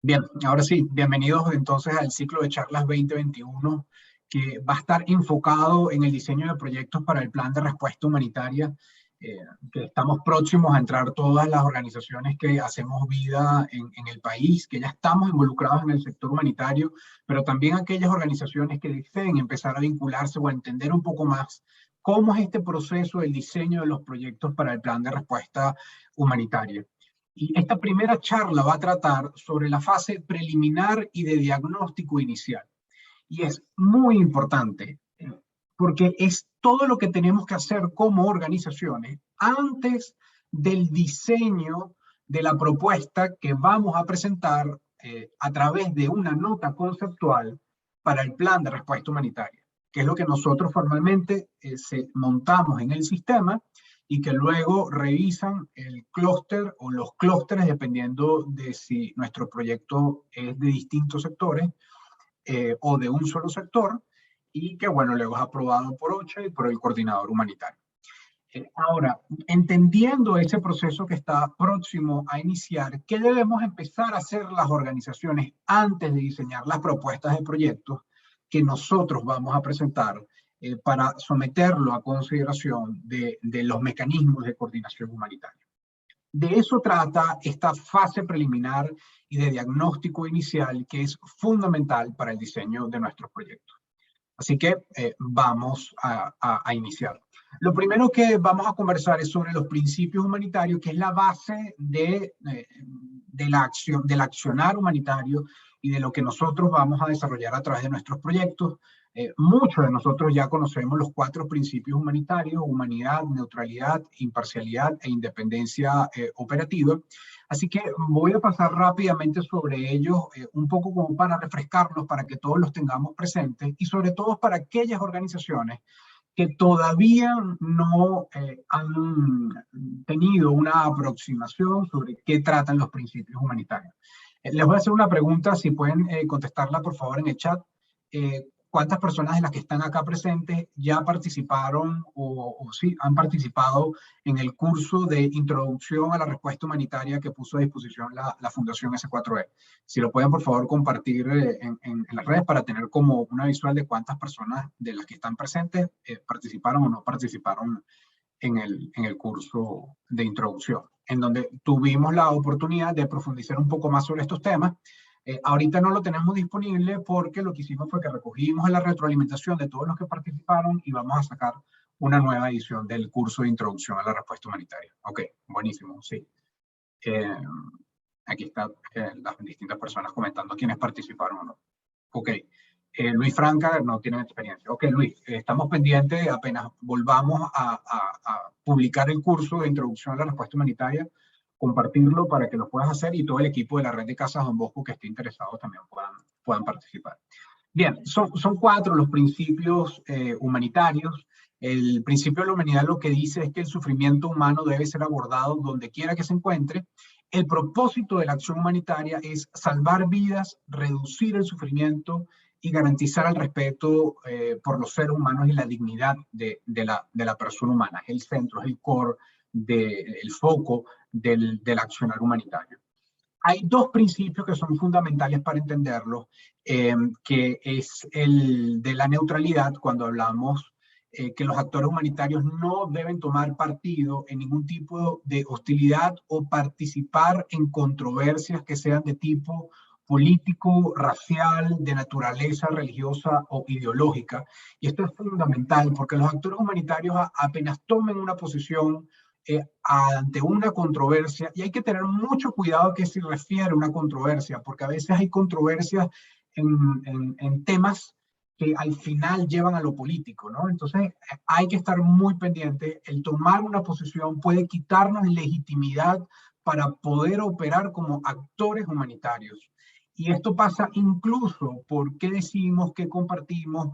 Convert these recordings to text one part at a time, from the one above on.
Bien, ahora sí, bienvenidos entonces al ciclo de charlas 2021 que va a estar enfocado en el diseño de proyectos para el plan de respuesta humanitaria, eh, que estamos próximos a entrar todas las organizaciones que hacemos vida en el país, que ya estamos involucrados en el sector humanitario, pero también aquellas organizaciones que deseen empezar a vincularse o a entender un poco más cómo es este proceso del diseño de los proyectos para el plan de respuesta humanitaria. Y esta primera charla va a tratar sobre la fase preliminar y de diagnóstico inicial. Y es muy importante porque es todo lo que tenemos que hacer como organizaciones antes del diseño de la propuesta que vamos a presentar a través de una nota conceptual para el plan de respuesta humanitaria, que es lo que nosotros formalmente montamos en el sistema y que luego revisan el clúster o los clústeres dependiendo de si nuestro proyecto es de distintos sectores o de un solo sector, y que bueno, luego es aprobado por OCHA y por el coordinador humanitario. Ahora, entendiendo ese proceso que está próximo a iniciar, ¿qué debemos empezar a hacer las organizaciones antes de diseñar las propuestas de proyectos que nosotros vamos a presentar para someterlo a consideración de los mecanismos de coordinación humanitaria? De eso trata esta fase preliminar y de diagnóstico inicial que es fundamental para el diseño de nuestros proyectos. Así que vamos a iniciar. Lo primero que vamos a conversar es sobre los principios humanitarios, que es la base del accionar humanitario y de lo que nosotros vamos a desarrollar a través de nuestros proyectos. Muchos de nosotros ya conocemos los 4 principios humanitarios: humanidad, neutralidad, imparcialidad e independencia operativa. Así que voy a pasar rápidamente sobre ellos, un poco como para refrescarlos, para que todos los tengamos presentes, y sobre todo para aquellas organizaciones que todavía no han tenido una aproximación sobre qué tratan los principios humanitarios. Les voy a hacer una pregunta, si pueden contestarla por favor en el chat. ¿Cuántas personas de las que están acá presentes ya participaron o sí han participado en el curso de introducción a la respuesta humanitaria que puso a disposición la Fundación S4E? Si lo pueden por favor compartir en las redes para tener como una visual de cuántas personas de las que están presentes participaron o no participaron en el curso de introducción, en donde tuvimos la oportunidad de profundizar un poco más sobre estos temas. Ahorita no lo tenemos disponible porque lo que hicimos fue que recogimos la retroalimentación de todos los que participaron y vamos a sacar una nueva edición del curso de introducción a la respuesta humanitaria. Ok, buenísimo, sí. Aquí están las distintas personas comentando quiénes participaron o no. Ok, Luis Franca no tiene experiencia. Ok, Luis, estamos pendientes, apenas volvamos a publicar el curso de introducción a la respuesta humanitaria, compartirlo para que lo puedas hacer y todo el equipo de la red de Casas Don Bosco que esté interesado también puedan participar. Bien, son 4 los principios humanitarios. El principio de la humanidad lo que dice es que el sufrimiento humano debe ser abordado donde quiera que se encuentre. El propósito de la acción humanitaria es salvar vidas, reducir el sufrimiento y garantizar el respeto por los seres humanos y la dignidad de la persona humana. Es el centro, es el core, el foco del accionar humanitario. Hay 2 principios que son fundamentales para entenderlo, que es el de la neutralidad, cuando hablamos que los actores humanitarios no deben tomar partido en ningún tipo de hostilidad o participar en controversias que sean de tipo político, racial, de naturaleza religiosa o ideológica. Y esto es fundamental porque los actores humanitarios apenas tomen una posición ante una controversia, y hay que tener mucho cuidado que se refiere a una controversia, porque a veces hay controversias en temas que al final llevan a lo político, ¿no? Entonces hay que estar muy pendiente. El tomar una posición puede quitarnos legitimidad para poder operar como actores humanitarios. Y esto pasa incluso porque decimos que compartimos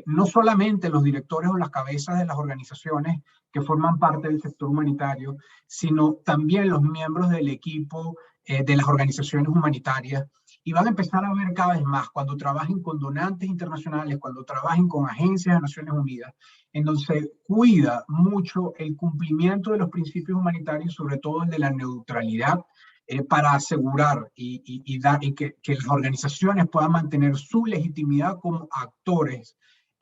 no solamente los directores o las cabezas de las organizaciones que forman parte del sector humanitario, sino también los miembros del equipo de las organizaciones humanitarias. Y van a empezar a ver cada vez más cuando trabajen con donantes internacionales, cuando trabajen con agencias de Naciones Unidas, en donde se cuida mucho el cumplimiento de los principios humanitarios, sobre todo el de la neutralidad, para asegurar y que las organizaciones puedan mantener su legitimidad como actores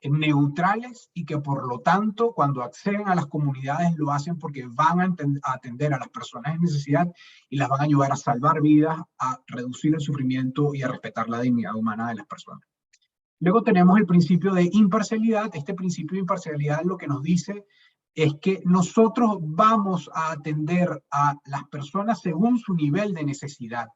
neutrales y que por lo tanto cuando acceden a las comunidades lo hacen porque van a atender a las personas en necesidad y las van a ayudar a salvar vidas, a reducir el sufrimiento y a respetar la dignidad humana de las personas. Luego tenemos el principio de imparcialidad. Este principio de imparcialidad lo que nos dice es que nosotros vamos a atender a las personas según su nivel de necesidad.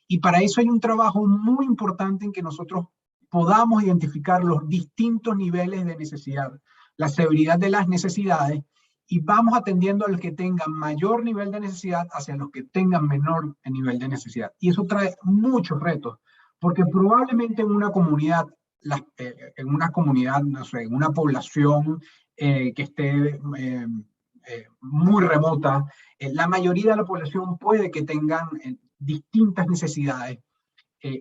Y para eso hay un trabajo muy importante en que nosotros podamos identificar los distintos niveles de necesidad, la severidad de las necesidades, y vamos atendiendo a los que tengan mayor nivel de necesidad hacia los que tengan menor nivel de necesidad. Y eso trae muchos retos, porque probablemente en una comunidad, no sé, en una población que esté muy remota, la mayoría de la población puede que tengan distintas necesidades,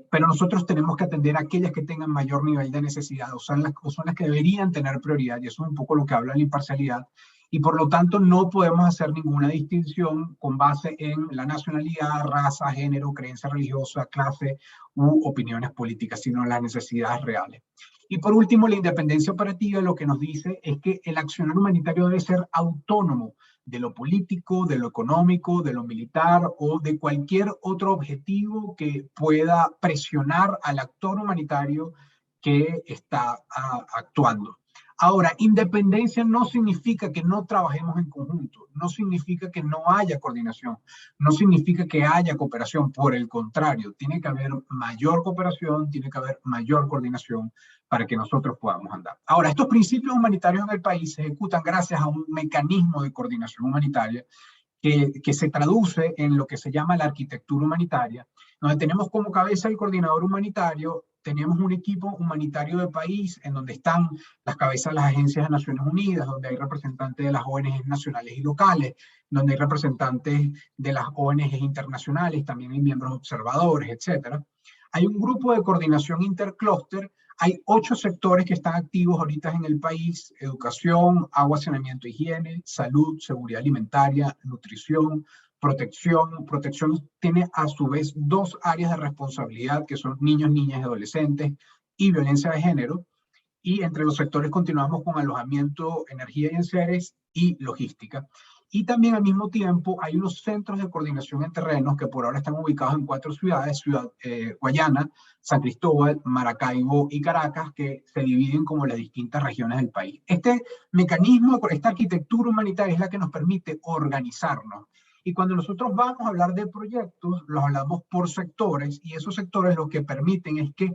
pero nosotros tenemos que atender a aquellas que tengan mayor nivel de necesidad, o son las que deberían tener prioridad, y eso es un poco lo que habla la imparcialidad, y por lo tanto no podemos hacer ninguna distinción con base en la nacionalidad, raza, género, creencia religiosa, clase u opiniones políticas, sino en las necesidades reales. Y por último, la independencia operativa lo que nos dice es que el accionar humanitario debe ser autónomo de lo político, de lo económico, de lo militar o de cualquier otro objetivo que pueda presionar al actor humanitario que está actuando. Ahora, independencia no significa que no trabajemos en conjunto, no significa que no haya coordinación, no significa que haya cooperación, por el contrario, tiene que haber mayor cooperación, tiene que haber mayor coordinación para que nosotros podamos andar. Ahora, estos principios humanitarios en el país se ejecutan gracias a un mecanismo de coordinación humanitaria que se traduce en lo que se llama la arquitectura humanitaria, donde tenemos como cabeza el coordinador humanitario, tenemos un equipo humanitario de país en donde están las cabezas de las agencias de Naciones Unidas, donde hay representantes de las ONG nacionales y locales, donde hay representantes de las ONG internacionales, también hay miembros observadores, etc. Hay un grupo de coordinación interclúster. Hay 8 sectores que están activos ahorita en el país: educación, agua, saneamiento, higiene, salud, seguridad alimentaria, nutrición, protección. Protección tiene a su vez 2 áreas de responsabilidad, que son niños, niñas y adolescentes, y violencia de género. Y entre los sectores continuamos con alojamiento, energía y enseres y logística. Y también al mismo tiempo hay unos centros de coordinación en terrenos que por ahora están ubicados en 4 ciudades, Guayana, San Cristóbal, Maracaibo y Caracas, que se dividen como las distintas regiones del país. Este mecanismo, esta arquitectura humanitaria es la que nos permite organizarnos. Y cuando nosotros vamos a hablar de proyectos, los hablamos por sectores, y esos sectores lo que permiten es que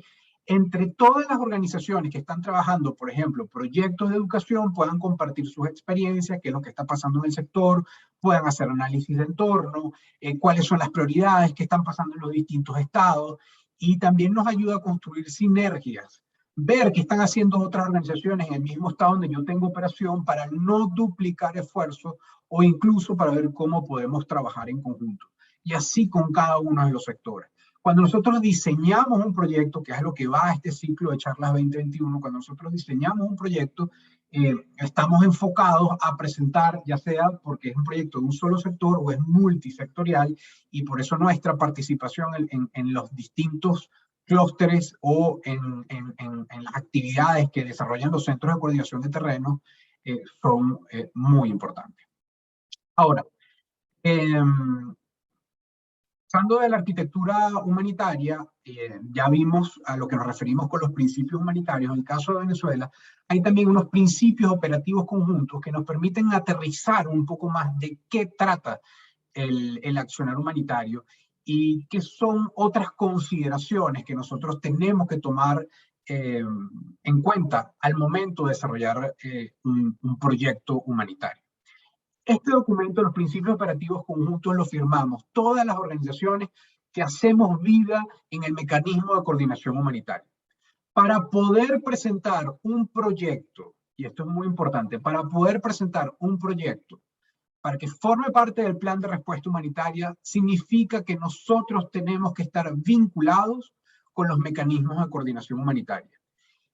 entre todas las organizaciones que están trabajando, por ejemplo, proyectos de educación, puedan compartir sus experiencias, qué es lo que está pasando en el sector, puedan hacer análisis de entorno, cuáles son las prioridades que están pasando en los distintos estados, y también nos ayuda a construir sinergias, ver qué están haciendo otras organizaciones en el mismo estado donde yo tengo operación para no duplicar esfuerzos o incluso para ver cómo podemos trabajar en conjunto. Y así con cada uno de los sectores. Cuando nosotros diseñamos un proyecto, que es lo que va a este ciclo de charlas 2021, cuando nosotros diseñamos un proyecto, estamos enfocados a presentar, ya sea porque es un proyecto de un solo sector o es multisectorial, y por eso nuestra participación en los distintos clústeres o en las actividades que desarrollan los centros de coordinación de terrenos son muy importantes. Ahora, pasando de la arquitectura humanitaria, ya vimos a lo que nos referimos con los principios humanitarios. En el caso de Venezuela, hay también unos principios operativos conjuntos que nos permiten aterrizar un poco más de qué trata el accionar humanitario y qué son otras consideraciones que nosotros tenemos que tomar en cuenta al momento de desarrollar un proyecto humanitario. Este documento, los principios operativos conjuntos, los firmamos todas las organizaciones que hacemos vida en el mecanismo de coordinación humanitaria. Para poder presentar un proyecto, y esto es muy importante, para poder presentar un proyecto para que forme parte del plan de respuesta humanitaria, significa que nosotros tenemos que estar vinculados con los mecanismos de coordinación humanitaria.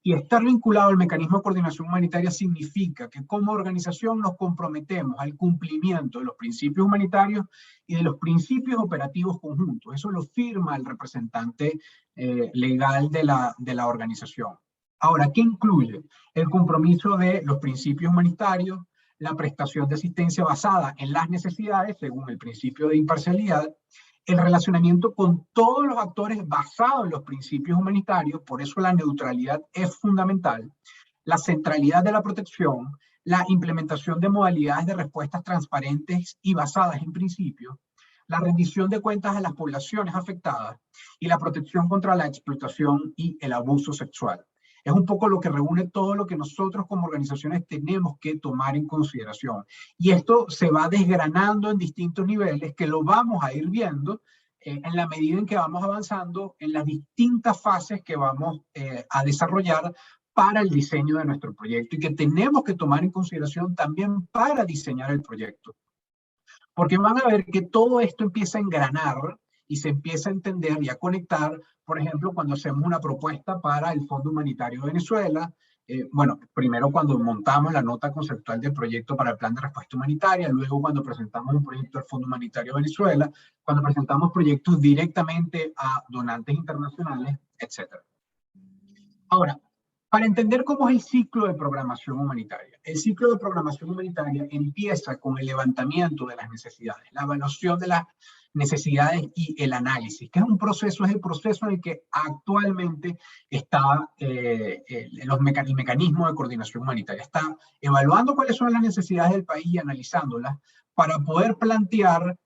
Y estar vinculado al mecanismo de coordinación humanitaria significa que como organización nos comprometemos al cumplimiento de los principios humanitarios y de los principios operativos conjuntos. Eso lo firma el representante legal de la organización. Ahora, ¿qué incluye? El compromiso de los principios humanitarios, la prestación de asistencia basada en las necesidades, según el principio de imparcialidad, el relacionamiento con todos los actores basado en los principios humanitarios, por eso la neutralidad es fundamental, la centralidad de la protección, la implementación de modalidades de respuestas transparentes y basadas en principios, la rendición de cuentas a las poblaciones afectadas y la protección contra la explotación y el abuso sexual. Es un poco lo que reúne todo lo que nosotros como organizaciones tenemos que tomar en consideración. Y esto se va desgranando en distintos niveles que lo vamos a ir viendo en la medida en que vamos avanzando en las distintas fases que vamos a desarrollar para el diseño de nuestro proyecto y que tenemos que tomar en consideración también para diseñar el proyecto. Porque van a ver que todo esto empieza a engranar y se empieza a entender y a conectar, por ejemplo, cuando hacemos una propuesta para el Fondo Humanitario de Venezuela. Bueno, primero cuando montamos la nota conceptual del proyecto para el Plan de Respuesta Humanitaria, luego cuando presentamos un proyecto al Fondo Humanitario de Venezuela, cuando presentamos proyectos directamente a donantes internacionales, etc. Ahora, para entender cómo es el ciclo de programación humanitaria. El ciclo de programación humanitaria empieza con el levantamiento de las necesidades, la evaluación de las necesidades y el análisis, que es un proceso, es el proceso en el que actualmente está el mecanismo de coordinación humanitaria. Está evaluando cuáles son las necesidades del país y analizándolas para poder plantear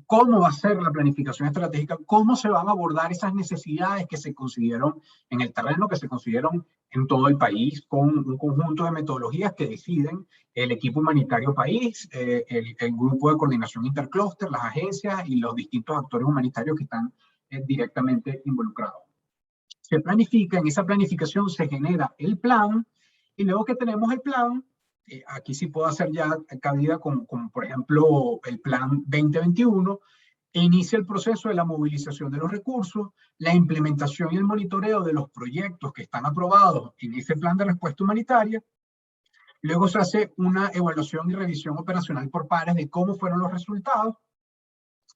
cómo va a ser la planificación estratégica, cómo se van a abordar esas necesidades que se consideraron en el terreno, que se consideraron en todo el país, con un conjunto de metodologías que deciden el equipo humanitario país, el grupo de coordinación interclúster, las agencias y los distintos actores humanitarios que están directamente involucrados. Se planifica, en esa planificación se genera el plan, y luego que tenemos el plan, aquí sí puedo hacer ya cabida con por ejemplo, el plan 2021, e inicia el proceso de la movilización de los recursos, la implementación y el monitoreo de los proyectos que están aprobados en ese plan de respuesta humanitaria. Luego se hace una evaluación y revisión operacional por pares de cómo fueron los resultados,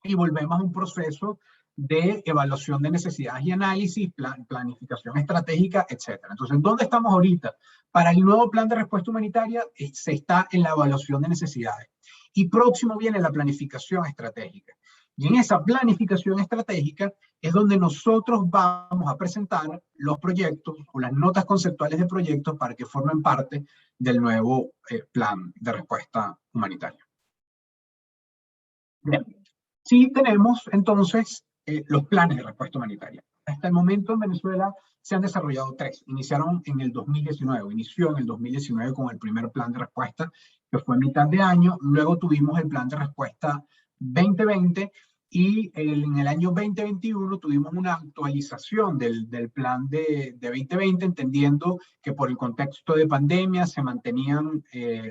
y volvemos a un proceso de evaluación de necesidades y análisis, planificación estratégica, etc. Entonces, ¿dónde estamos ahorita? Para el nuevo plan de respuesta humanitaria se está en la evaluación de necesidades. Y próximo viene la planificación estratégica. Y en esa planificación estratégica es donde nosotros vamos a presentar los proyectos o las notas conceptuales de proyectos para que formen parte del nuevo plan de respuesta humanitaria. Bien. Sí tenemos entonces los planes de respuesta humanitaria. Hasta el momento en Venezuela se han desarrollado 3. Iniciaron en el 2019, inició en el 2019 con el primer plan de respuesta, que fue a mitad de año. Luego tuvimos el plan de respuesta 2020 y en el año 2021 tuvimos una actualización del plan de 2020, entendiendo que por el contexto de pandemia se mantenían,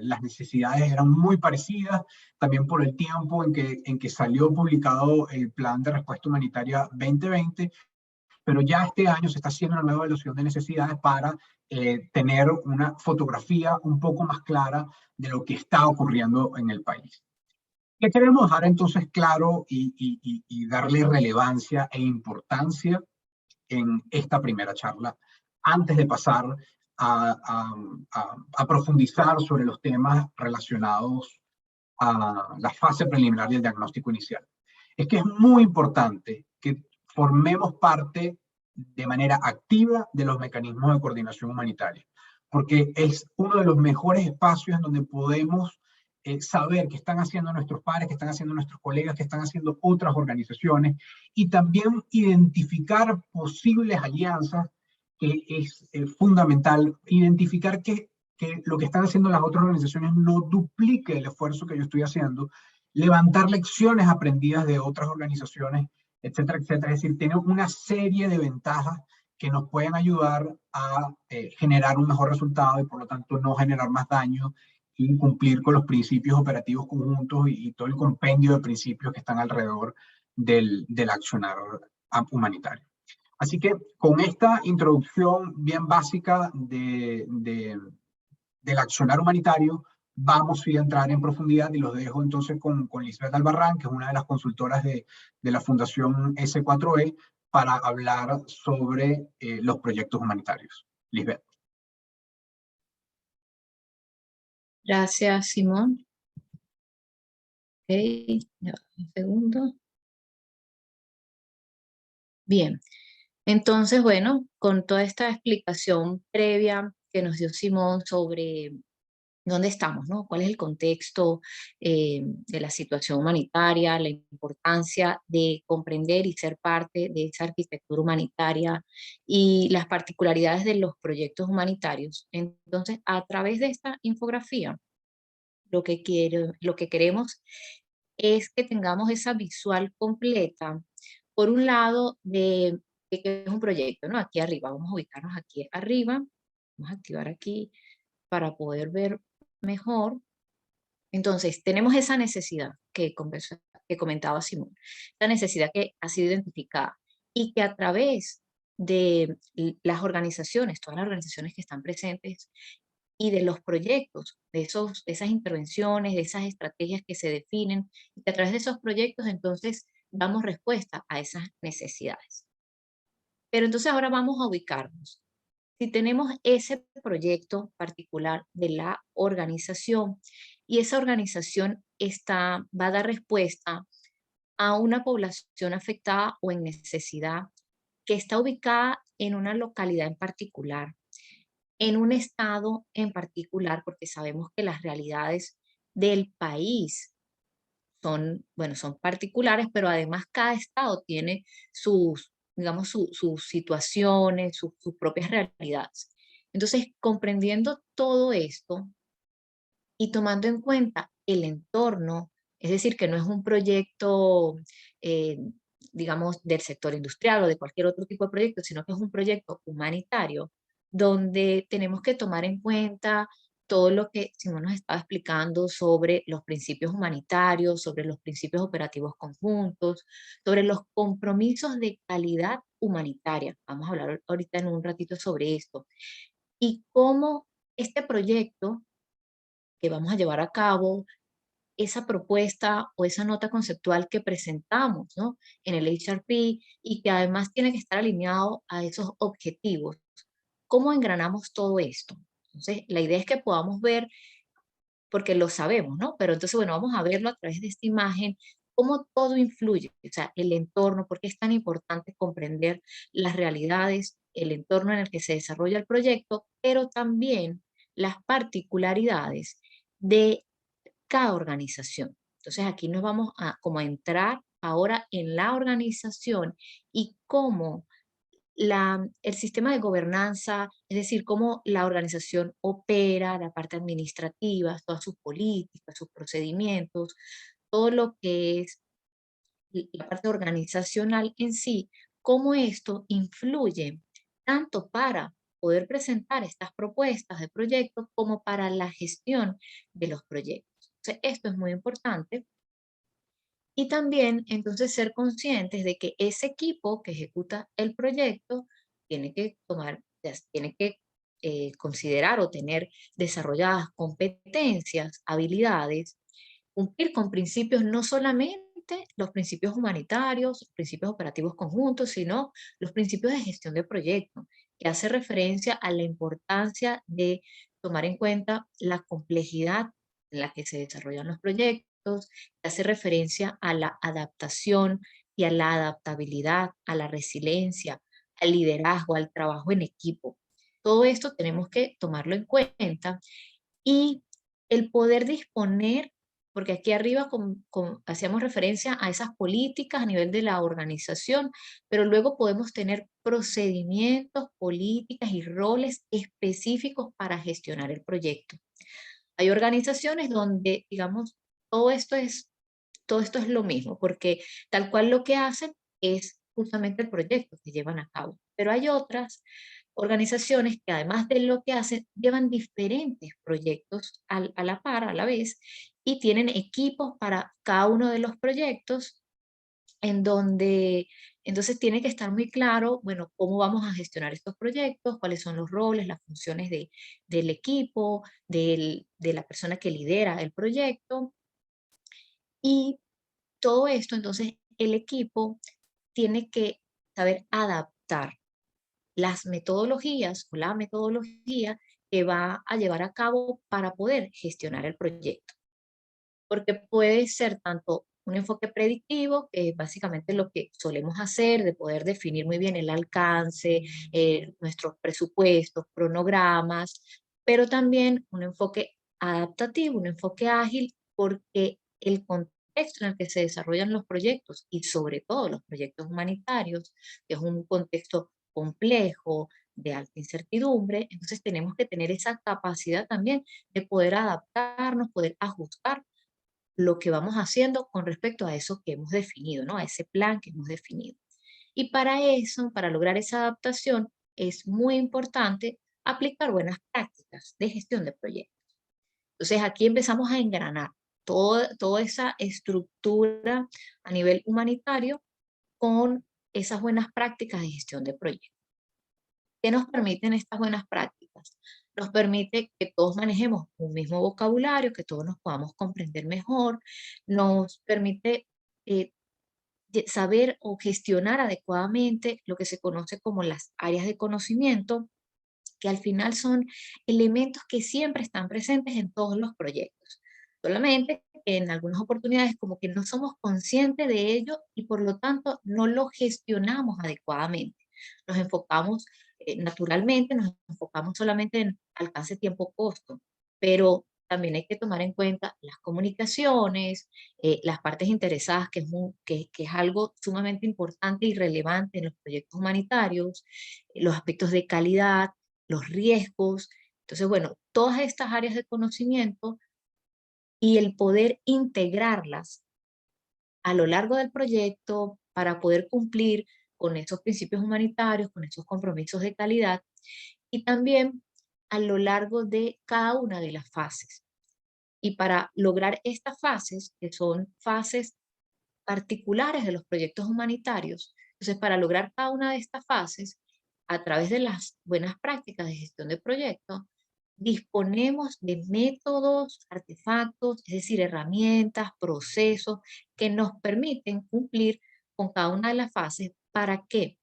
las necesidades eran muy parecidas, también por el tiempo en que salió publicado el plan de respuesta humanitaria 2020, pero ya este año se está haciendo una nueva evaluación de necesidades para tener una fotografía un poco más clara de lo que está ocurriendo en el país. ¿Qué queremos dejar entonces claro y darle relevancia e importancia en esta primera charla, antes de pasar a profundizar sobre los temas relacionados a la fase preliminar del diagnóstico inicial? Es que es muy importante que formemos parte de manera activa de los mecanismos de coordinación humanitaria, porque es uno de los mejores espacios en donde podemos saber qué están haciendo nuestros pares, qué están haciendo nuestros colegas, qué están haciendo otras organizaciones, y también identificar posibles alianzas, que es fundamental, identificar que lo que están haciendo las otras organizaciones no duplique el esfuerzo que yo estoy haciendo, levantar lecciones aprendidas de otras organizaciones, etcétera, etcétera. Es decir, tiene una serie de ventajas que nos pueden ayudar a generar un mejor resultado y por lo tanto no generar más daño y cumplir con los principios operativos conjuntos y todo el compendio de principios que están alrededor del accionar humanitario. Así que con esta introducción bien básica del accionar humanitario, vamos a entrar en profundidad y los dejo entonces con Lisbeth Albarrán, que es una de las consultoras de la Fundación S4E, para hablar sobre los proyectos humanitarios. Lisbeth. Gracias, Simón. Ok, ya, un segundo. Bien, entonces, bueno, con toda esta explicación previa que nos dio Simón sobre dónde estamos, ¿no? ¿Cuál es el contexto de la situación humanitaria, la importancia de comprender y ser parte de esa arquitectura humanitaria y las particularidades de los proyectos humanitarios? Entonces, a través de esta infografía, lo que queremos es que tengamos esa visual completa, por un lado, de que es un proyecto, ¿no? Aquí arriba, vamos a ubicarnos aquí arriba, vamos a activar aquí para poder ver mejor. Entonces, tenemos esa necesidad que comentaba Simón, esa necesidad que ha sido identificada y que a través de las organizaciones, todas las organizaciones que están presentes y de los proyectos, de esas intervenciones, de esas estrategias que se definen, y que a través de esos proyectos entonces damos respuesta a esas necesidades. Pero entonces ahora vamos a ubicarnos. Si tenemos ese proyecto particular de la organización y esa organización va a dar respuesta a una población afectada o en necesidad que está ubicada en una localidad en particular, en un estado en particular, porque sabemos que las realidades del país son, bueno, son particulares, pero además cada estado tiene sus, digamos, sus situaciones, sus propias realidades. Entonces, comprendiendo todo esto y tomando en cuenta el entorno, es decir, que no es un proyecto, eh, digamos, del sector industrial o de cualquier otro tipo de proyecto, sino que es un proyecto humanitario, donde tenemos que tomar en cuenta todo lo que Simón nos estaba explicando sobre los principios humanitarios, sobre los principios operativos conjuntos, sobre los compromisos de calidad humanitaria. Vamos a hablar ahorita en un ratito sobre esto. Y cómo este proyecto que vamos a llevar a cabo, esa propuesta o esa nota conceptual que presentamos, ¿no? En el HRP y que además tiene que estar alineado a esos objetivos. ¿Cómo engranamos todo esto? Entonces, la idea es que podamos ver, porque lo sabemos, ¿no? Pero entonces, bueno, vamos a verlo a través de esta imagen, cómo todo influye, o sea, el entorno, por qué es tan importante comprender las realidades, el entorno en el que se desarrolla el proyecto, pero también las particularidades de cada organización. Entonces aquí nos vamos a como a entrar ahora en la organización y cómo el sistema de gobernanza, es decir, cómo la organización opera, la parte administrativa, todas sus políticas, sus procedimientos, todo lo que es la parte organizacional en sí, cómo esto influye tanto para poder presentar estas propuestas de proyectos como para la gestión de los proyectos. Entonces, esto es muy importante. Y también, entonces, ser conscientes de que ese equipo que ejecuta el proyecto tiene que tiene que considerar o tener desarrolladas competencias, habilidades, cumplir con principios, no solamente los principios humanitarios, los principios operativos conjuntos, sino los principios de gestión de proyectos, que hace referencia a la importancia de tomar en cuenta la complejidad en la que se desarrollan los proyectos, que hace referencia a la adaptación y a la adaptabilidad, a la resiliencia, al liderazgo, al trabajo en equipo. Todo esto tenemos que tomarlo en cuenta y el poder disponer, porque aquí arriba hacíamos referencia a esas políticas a nivel de la organización, pero luego podemos tener procedimientos, políticas y roles específicos para gestionar el proyecto. Hay organizaciones donde, digamos, todo esto es, todo esto es lo mismo, porque tal cual lo que hacen es justamente el proyecto que llevan a cabo. Pero hay otras organizaciones que además de lo que hacen, llevan diferentes proyectos a la par, a la vez, y tienen equipos para cada uno de los proyectos en donde entonces tiene que estar muy claro, bueno, cómo vamos a gestionar estos proyectos, cuáles son los roles, las funciones del equipo, de la persona que lidera el proyecto y todo esto, entonces el equipo tiene que saber adaptar las metodologías o la metodología que va a llevar a cabo para poder gestionar el proyecto. Porque puede ser tanto un enfoque predictivo, que es básicamente lo que solemos hacer, de poder definir muy bien el alcance, nuestros presupuestos, cronogramas, pero también un enfoque adaptativo, un enfoque ágil, porque el contexto en el que se desarrollan los proyectos y sobre todo los proyectos humanitarios, que es un contexto complejo, de alta incertidumbre, entonces tenemos que tener esa capacidad también de poder adaptarnos, poder ajustar lo que vamos haciendo con respecto a eso que hemos definido, ¿no? A ese plan que hemos definido. Y para eso, para lograr esa adaptación, es muy importante aplicar buenas prácticas de gestión de proyectos. Entonces aquí empezamos a engranar toda esa estructura a nivel humanitario con esas buenas prácticas de gestión de proyectos. ¿Qué nos permiten estas buenas prácticas? Nos permite que todos manejemos un mismo vocabulario, que todos nos podamos comprender mejor, nos permite eh, saber o gestionar adecuadamente lo que se conoce como las áreas de conocimiento, que al final son elementos que siempre están presentes en todos los proyectos. Solamente que en algunas oportunidades como que no somos conscientes de ello y por lo tanto no lo gestionamos adecuadamente. Nos enfocamos naturalmente, nos enfocamos solamente en alcance, tiempo, costo, pero también hay que tomar en cuenta las comunicaciones, las partes interesadas, que es algo sumamente importante y relevante en los proyectos humanitarios, los aspectos de calidad, los riesgos. Entonces, bueno, todas estas áreas de conocimiento y el poder integrarlas a lo largo del proyecto para poder cumplir con esos principios humanitarios, con esos compromisos de calidad y también a lo largo de cada una de las fases. Y para lograr estas fases, que son fases particulares de los proyectos humanitarios, entonces para lograr cada una de estas fases, a través de las buenas prácticas de gestión de proyectos, disponemos de métodos, artefactos, es decir, herramientas, procesos que nos permiten cumplir con cada una de las fases. ¿Para qué?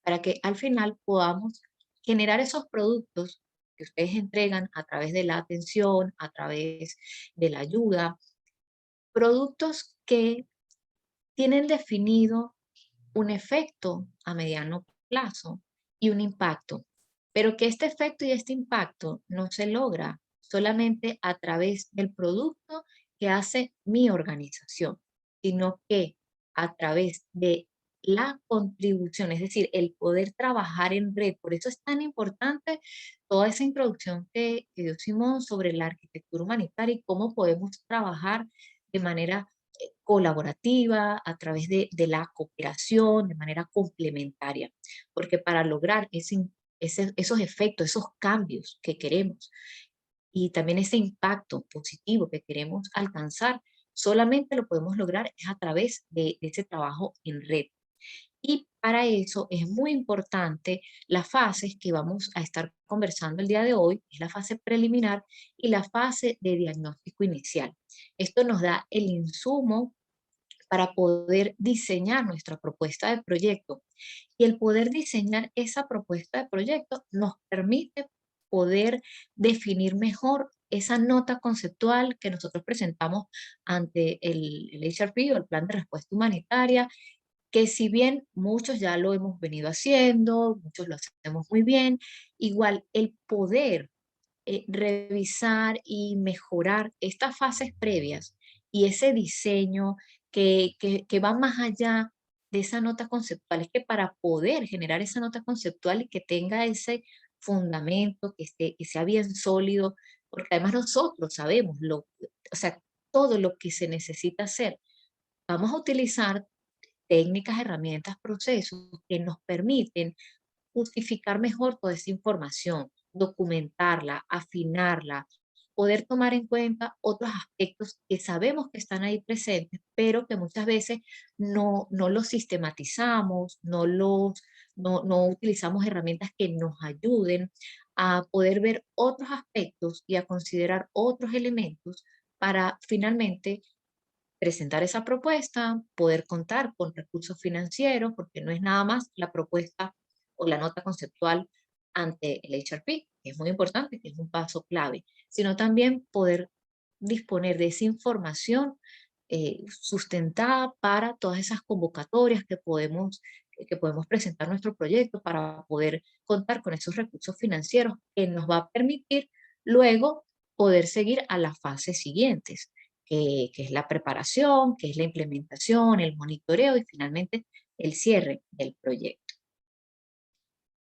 Para que al final podamos generar esos productos que ustedes entregan a través de la atención, a través de la ayuda, productos que tienen definido un efecto a mediano plazo y un impacto, pero que este efecto y este impacto no se logra solamente a través del producto que hace mi organización, sino que a través de la contribución, es decir, el poder trabajar en red. Por eso es tan importante toda esa introducción que dio Simón sobre la arquitectura humanitaria y cómo podemos trabajar de manera colaborativa, a través de la cooperación, de manera complementaria, porque para lograr esos efectos, esos cambios que queremos y también ese impacto positivo que queremos alcanzar, solamente lo podemos lograr es a través de ese trabajo en red. Y para eso es muy importante las fases que vamos a estar conversando el día de hoy, es la fase preliminar y la fase de diagnóstico inicial. Esto nos da el insumo para poder diseñar nuestra propuesta de proyecto. Y el poder diseñar esa propuesta de proyecto nos permite poder definir mejor esa nota conceptual que nosotros presentamos ante el HRP o el Plan de Respuesta Humanitaria, que si bien muchos ya lo hemos venido haciendo, muchos lo hacemos muy bien, igual el poder revisar y mejorar estas fases previas y ese diseño que va más allá de esa nota conceptual. Es que para poder generar esa nota conceptual y que tenga ese fundamento, que sea bien sólido, porque además nosotros sabemos o sea, todo lo que se necesita hacer. Vamos a utilizar técnicas, herramientas, procesos que nos permiten justificar mejor toda esa información, documentarla, afinarla, poder tomar en cuenta otros aspectos que sabemos que están ahí presentes, pero que muchas veces no los sistematizamos, no utilizamos herramientas que nos ayuden a poder ver otros aspectos y a considerar otros elementos para finalmente presentar esa propuesta, poder contar con recursos financieros, porque no es nada más la propuesta o la nota conceptual ante el HRP, que es muy importante, que es un paso clave, sino también poder disponer de esa información sustentada para todas esas convocatorias que podemos presentar nuestro proyecto para poder contar con esos recursos financieros que nos va a permitir luego poder seguir a las fases siguientes que es la preparación, que es la implementación, el monitoreo y finalmente el cierre del proyecto.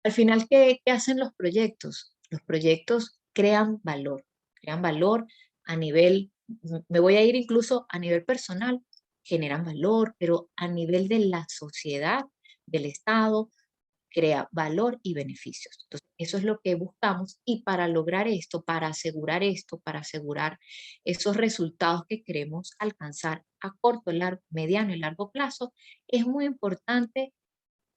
Al final, ¿qué hacen los proyectos? Los proyectos crean valor a nivel, me voy a ir incluso a nivel personal, generan valor, pero a nivel de la sociedad, del Estado, crea valor y beneficios. Entonces, eso es lo que buscamos y para lograr esto, para asegurar esos resultados que queremos alcanzar a corto, largo, mediano y largo plazo, es muy importante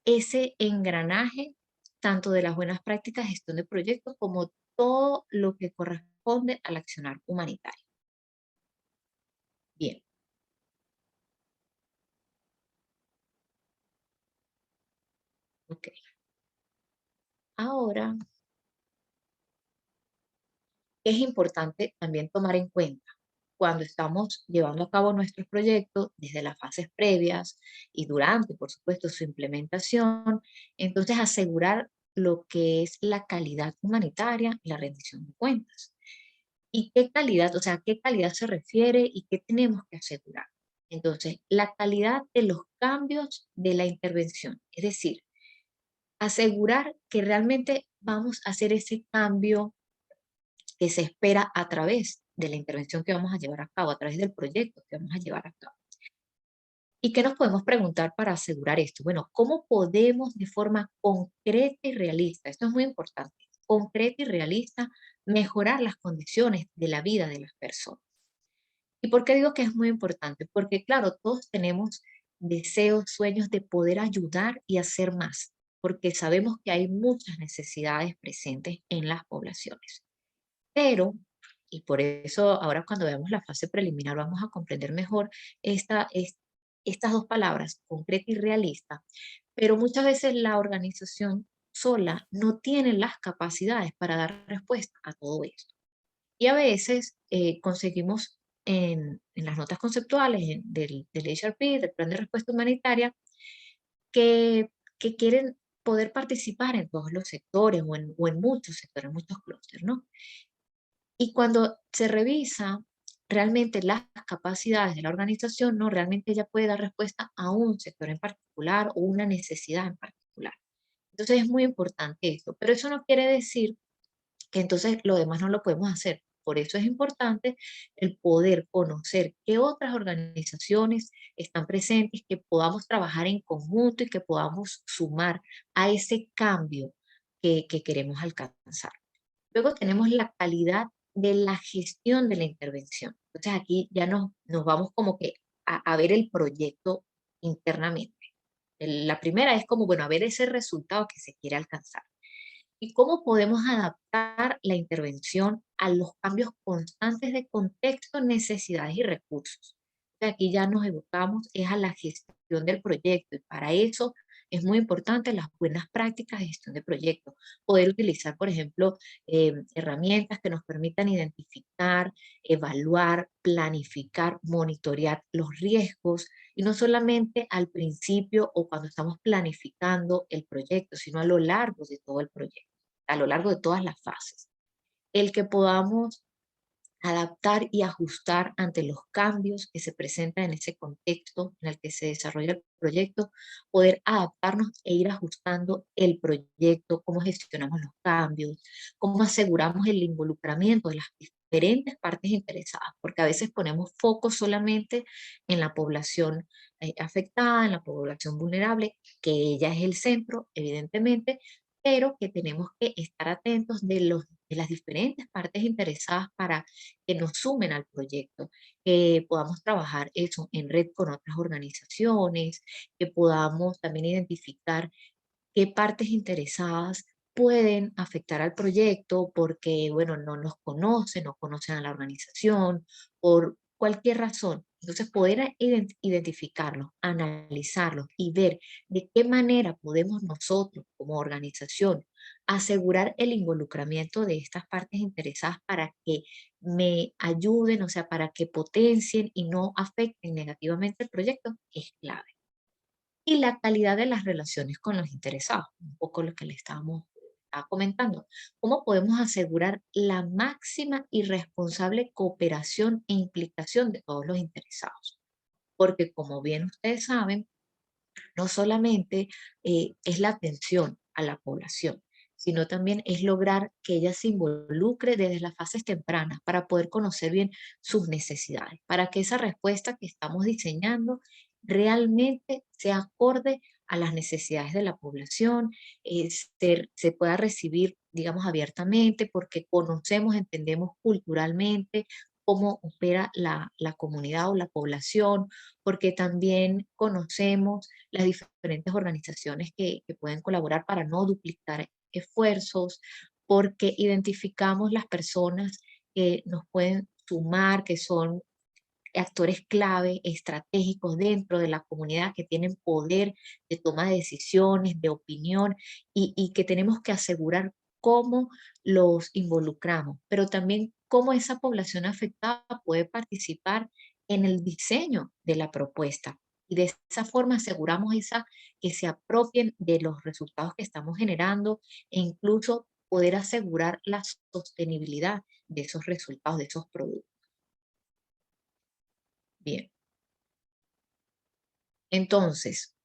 ese engranaje tanto de las buenas prácticas de gestión de proyectos como todo lo que corresponde al accionar humanitario. Bien, ok. Ahora, es importante también tomar en cuenta cuando estamos llevando a cabo nuestros proyectos, desde las fases previas y durante, por supuesto, su implementación, entonces asegurar lo que es la calidad humanitaria y la rendición de cuentas. ¿Y qué calidad? O sea, ¿qué calidad se refiere y qué tenemos que asegurar? Entonces, la calidad de los cambios de la intervención, es decir, asegurar que realmente vamos a hacer ese cambio que se espera a través de la intervención que vamos a llevar a cabo, a través del proyecto que vamos a llevar a cabo. ¿Y qué nos podemos preguntar para asegurar esto? Bueno, ¿cómo podemos de forma concreta y realista, esto es muy importante, concreta y realista, mejorar las condiciones de la vida de las personas? ¿Y por qué digo que es muy importante? Porque claro, todos tenemos deseos, sueños de poder ayudar y hacer más, porque sabemos que hay muchas necesidades presentes en las poblaciones. Pero, y por eso ahora cuando veamos la fase preliminar vamos a comprender mejor estas dos palabras, concreta y realista, pero muchas veces la organización sola no tiene las capacidades para dar respuesta a todo esto. Y a veces conseguimos en las notas conceptuales del HRP, del Plan de Respuesta Humanitaria, que, que quieren poder participar en todos los sectores o en muchos sectores, en muchos clústeres, ¿no? Y cuando se revisa realmente las capacidades de la organización, no, realmente ella puede dar respuesta a un sector en particular o una necesidad en particular. Entonces es muy importante esto, pero eso no quiere decir que entonces lo demás no lo podemos hacer. Por eso es importante el poder conocer qué otras organizaciones están presentes, que podamos trabajar en conjunto y que podamos sumar a ese cambio que queremos alcanzar. Luego tenemos la calidad de la gestión de la intervención. Entonces aquí ya nos vamos como que a ver el proyecto internamente. La primera es como, bueno, a ver ese resultado que se quiere alcanzar. ¿Y cómo podemos adaptar la intervención a los cambios constantes de contexto, necesidades y recursos? Aquí ya nos evocamos es a la gestión del proyecto y para eso es muy importante las buenas prácticas de gestión de proyectos. Poder utilizar, por ejemplo, herramientas que nos permitan identificar, evaluar, planificar, monitorear los riesgos y no solamente al principio o cuando estamos planificando el proyecto, sino a lo largo de todo el proyecto, a lo largo de todas las fases. El que podamos adaptar y ajustar ante los cambios que se presentan en ese contexto en el que se desarrolla el proyecto, poder adaptarnos e ir ajustando el proyecto, cómo gestionamos los cambios, cómo aseguramos el involucramiento de las diferentes partes interesadas, porque a veces ponemos foco solamente en la población afectada, en la población vulnerable, que ella es el centro, evidentemente, pero que tenemos que estar atentos de las diferentes partes interesadas para que nos sumen al proyecto, que podamos trabajar eso en red con otras organizaciones, que podamos también identificar qué partes interesadas pueden afectar al proyecto porque, bueno, no nos conocen, no conocen a la organización, por cualquier razón. Entonces, poder identificarlos, analizarlos y ver de qué manera podemos nosotros como organización asegurar el involucramiento de estas partes interesadas para que me ayuden, o sea, para que potencien y no afecten negativamente el proyecto, es clave. Y la calidad de las relaciones con los interesados, un poco lo que le estaba comentando. ¿Cómo podemos asegurar la máxima y responsable cooperación e implicación de todos los interesados? Porque como bien ustedes saben, no solamente es la atención a la población, sino también es lograr que ella se involucre desde las fases tempranas para poder conocer bien sus necesidades, para que esa respuesta que estamos diseñando realmente sea acorde a las necesidades de la población, se pueda recibir, digamos, abiertamente, porque conocemos, entendemos culturalmente cómo opera la comunidad o la población, porque también conocemos las diferentes organizaciones que pueden colaborar para no duplicar esfuerzos, porque identificamos las personas que nos pueden sumar, que son actores clave, estratégicos dentro de la comunidad, que tienen poder de toma de decisiones, de opinión, y que tenemos que asegurar cómo los involucramos, pero también cómo esa población afectada puede participar en el diseño de la propuesta. Y de esa forma aseguramos que se apropien de los resultados que estamos generando e incluso poder asegurar la sostenibilidad de esos resultados, de esos productos. Bien, entonces,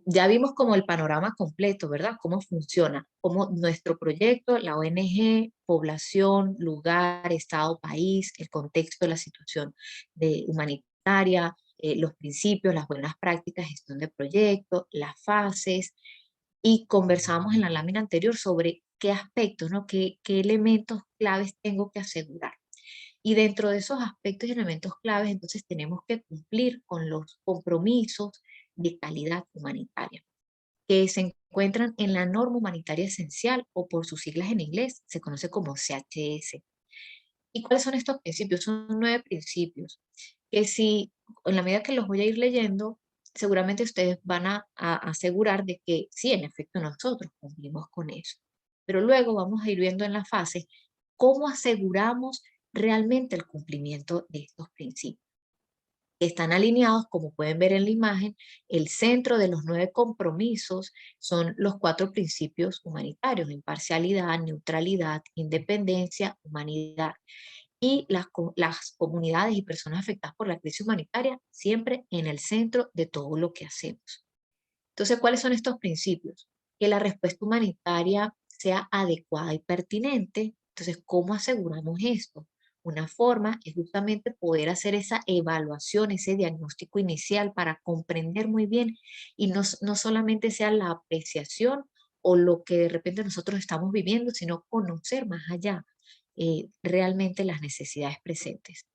ya vimos como el panorama completo, ¿verdad? Cómo funciona, cómo nuestro proyecto, la ONG, población, lugar, estado, país, el contexto de la situación humanitaria, los principios, las buenas prácticas, gestión de proyecto, las fases, y conversamos en la lámina anterior sobre qué aspectos, ¿no? Qué elementos claves tengo que asegurar. Y dentro de esos aspectos y elementos claves, entonces tenemos que cumplir con los compromisos de calidad humanitaria, que se encuentran en la norma humanitaria esencial o por sus siglas en inglés, se conoce como CHS. ¿Y cuáles son estos principios? Son 9 principios que si, en la medida que los voy a ir leyendo, seguramente ustedes van a asegurar de que sí, en efecto, nosotros cumplimos con eso. Pero luego vamos a ir viendo en la fase cómo aseguramos realmente el cumplimiento de estos principios. Están alineados, como pueden ver en la imagen, el centro de los 9 compromisos son los 4 principios humanitarios: imparcialidad, neutralidad, independencia, humanidad. Y las comunidades y personas afectadas por la crisis humanitaria siempre en el centro de todo lo que hacemos. Entonces, ¿cuáles son estos principios? Que la respuesta humanitaria sea adecuada y pertinente. Entonces, ¿cómo aseguramos esto? Una forma es justamente poder hacer esa evaluación, ese diagnóstico inicial para comprender muy bien y no solamente sea la apreciación o lo que de repente nosotros estamos viviendo, sino conocer más allá realmente las necesidades presentes.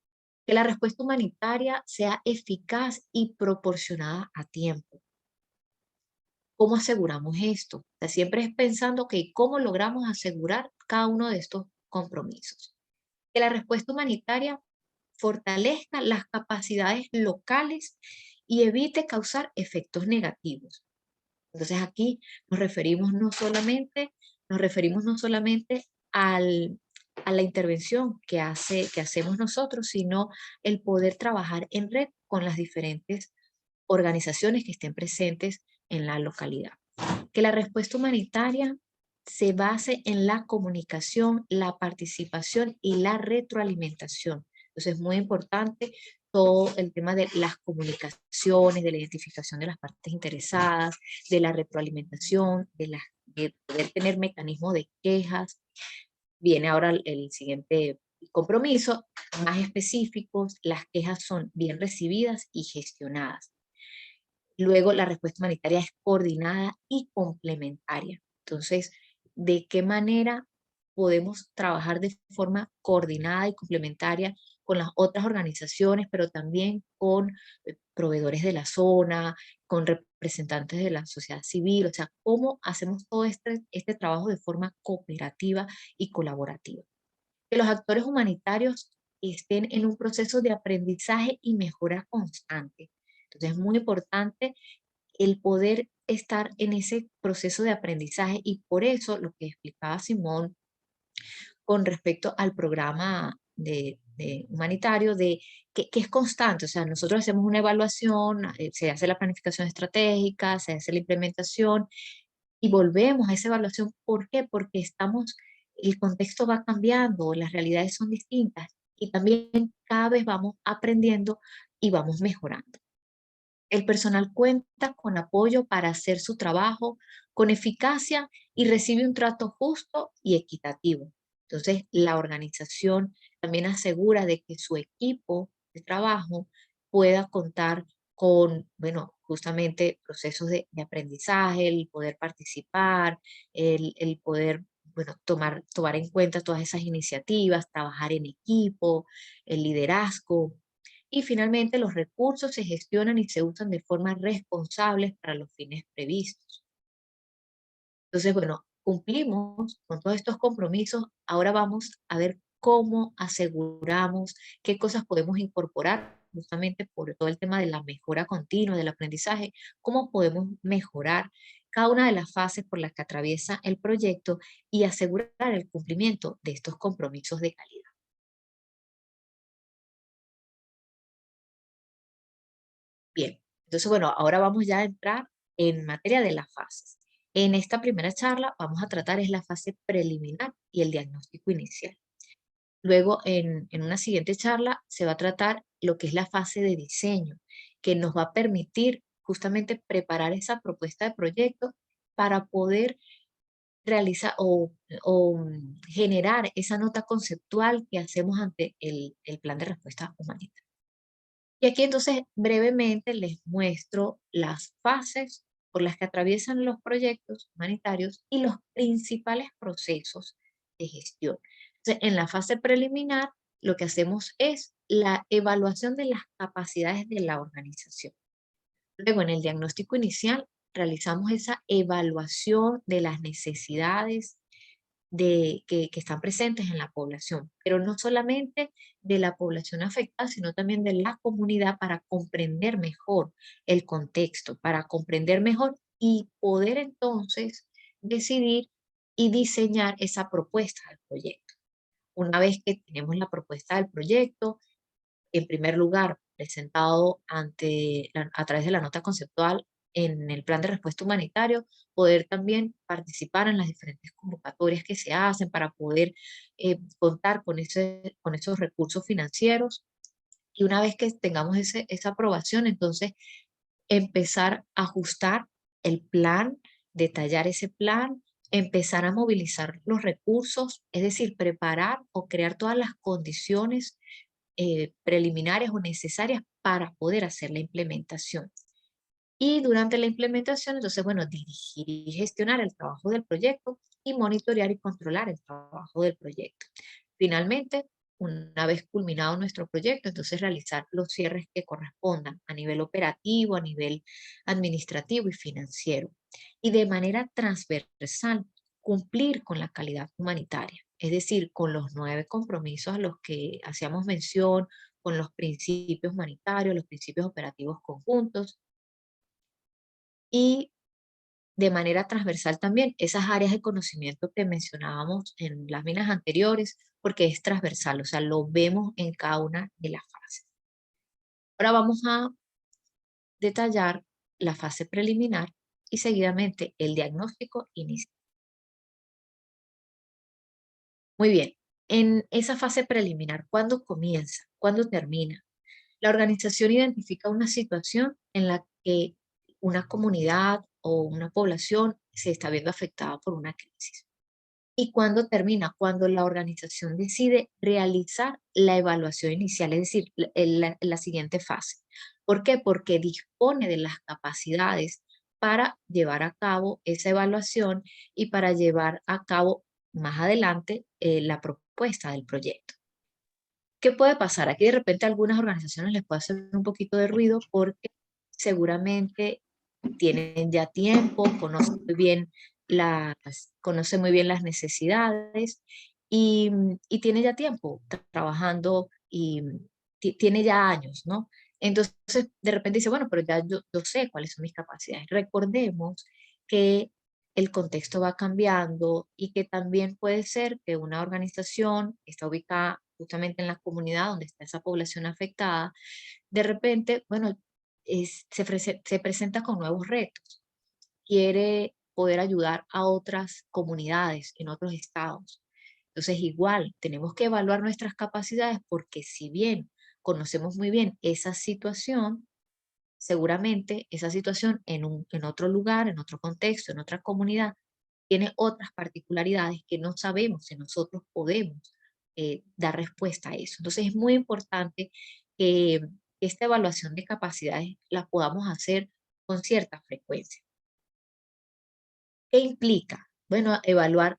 Que la respuesta humanitaria sea eficaz y proporcionada a tiempo. ¿Cómo aseguramos esto? O sea, siempre es pensando que cómo logramos asegurar cada uno de estos compromisos. Que la respuesta humanitaria fortalezca las capacidades locales y evite causar efectos negativos. Entonces aquí nos referimos no solamente a la intervención que hacemos nosotros, sino el poder trabajar en red con las diferentes organizaciones que estén presentes en la localidad. Que la respuesta humanitaria se base en la comunicación, la participación y la retroalimentación. Entonces es muy importante todo el tema de las comunicaciones, de la identificación de las partes interesadas, de la retroalimentación, de poder tener mecanismos de quejas. Viene ahora el siguiente compromiso, más específicos: las quejas son bien recibidas y gestionadas. Luego, la respuesta humanitaria es coordinada y complementaria. Entonces, ¿de qué manera podemos trabajar de forma coordinada y complementaria con las otras organizaciones, pero también con proveedores de la zona, con representantes de la sociedad civil, o sea, cómo hacemos todo este trabajo de forma cooperativa y colaborativa. Que los actores humanitarios estén en un proceso de aprendizaje y mejora constante. Entonces es muy importante el poder estar en ese proceso de aprendizaje y por eso lo que explicaba Simón con respecto al programa de humanitario, que es constante, o sea, nosotros hacemos una evaluación, se hace la planificación estratégica, se hace la implementación y volvemos a esa evaluación. ¿Por qué? Porque el contexto va cambiando, las realidades son distintas y también cada vez vamos aprendiendo y vamos mejorando. El personal cuenta con apoyo para hacer su trabajo con eficacia y recibe un trato justo y equitativo. Entonces, la organización también asegura de que su equipo de trabajo pueda contar con, bueno, justamente procesos de aprendizaje, el poder participar, el poder, bueno, tomar en cuenta todas esas iniciativas, trabajar en equipo, el liderazgo. Y finalmente, los recursos se gestionan y se usan de forma responsable para los fines previstos. Entonces, bueno, cumplimos con todos estos compromisos. Ahora vamos a ver cómo aseguramos qué cosas podemos incorporar justamente por todo el tema de la mejora continua, del aprendizaje, cómo podemos mejorar cada una de las fases por las que atraviesa el proyecto y asegurar el cumplimiento de estos compromisos de calidad. Bien, entonces, bueno, ahora vamos ya a entrar en materia de las fases. En esta primera charla vamos a tratar es la fase preliminar y el diagnóstico inicial. Luego, en una siguiente charla, se va a tratar lo que es la fase de diseño, que nos va a permitir justamente preparar esa propuesta de proyecto para poder realizar o generar esa nota conceptual que hacemos ante el plan de respuesta humanitaria. Y aquí entonces brevemente les muestro las fases por las que atraviesan los proyectos humanitarios y los principales procesos de gestión. Entonces, en la fase preliminar, lo que hacemos es la evaluación de las capacidades de la organización. Luego, en el diagnóstico inicial, realizamos esa evaluación de las necesidades que están presentes en la población, pero no solamente de la población afectada, sino también de la comunidad para comprender mejor el contexto, para comprender mejor y poder entonces decidir y diseñar esa propuesta del proyecto. Una vez que tenemos la propuesta del proyecto, en primer lugar, presentado a través de la nota conceptual en el plan de respuesta humanitario, poder también participar en las diferentes convocatorias que se hacen para poder contar con esos recursos financieros. Y una vez que tengamos esa aprobación, entonces empezar a ajustar el plan, detallar ese plan, empezar a movilizar los recursos, es decir, preparar o crear todas las condiciones preliminares o necesarias para poder hacer la implementación. Y durante la implementación, entonces, bueno, dirigir y gestionar el trabajo del proyecto y monitorear y controlar el trabajo del proyecto. Finalmente, una vez culminado nuestro proyecto, entonces realizar los cierres que correspondan a nivel operativo, a nivel administrativo y financiero. Y de manera transversal, cumplir con la calidad humanitaria, es decir, con los 9 compromisos a los que hacíamos mención, con los principios humanitarios, los principios operativos conjuntos y de manera transversal también esas áreas de conocimiento que mencionábamos en las minas anteriores, porque es transversal, o sea, lo vemos en cada una de las fases. Ahora vamos a detallar la fase preliminar y seguidamente el diagnóstico inicial. Muy bien, en esa fase preliminar, ¿cuándo comienza? ¿Cuándo termina? La organización identifica una situación en la que una comunidad o una población se está viendo afectada por una crisis. ¿Y cuándo termina? Cuando la organización decide realizar la evaluación inicial, es decir, la siguiente fase. ¿Por qué? Porque dispone de las capacidades para llevar a cabo esa evaluación y para llevar a cabo más adelante la propuesta del proyecto. ¿Qué puede pasar? Aquí de repente a algunas organizaciones les puede hacer un poquito de ruido porque seguramente tienen ya tiempo, conocen muy bien las necesidades y tiene ya tiempo trabajando y tiene ya años, ¿no? Entonces, de repente dice, bueno, pero ya yo sé cuáles son mis capacidades. Recordemos que el contexto va cambiando y que también puede ser que una organización está ubicada justamente en la comunidad donde está esa población afectada, de repente, bueno, se presenta con nuevos retos, quiere poder ayudar a otras comunidades en otros estados. Entonces, igual, tenemos que evaluar nuestras capacidades porque si bien conocemos muy bien esa situación, seguramente esa situación en otro lugar, en otro contexto, en otra comunidad, tiene otras particularidades que no sabemos si nosotros podemos dar respuesta a eso. Entonces es muy importante que esta evaluación de capacidades la podamos hacer con cierta frecuencia. ¿Qué implica? Bueno, evaluar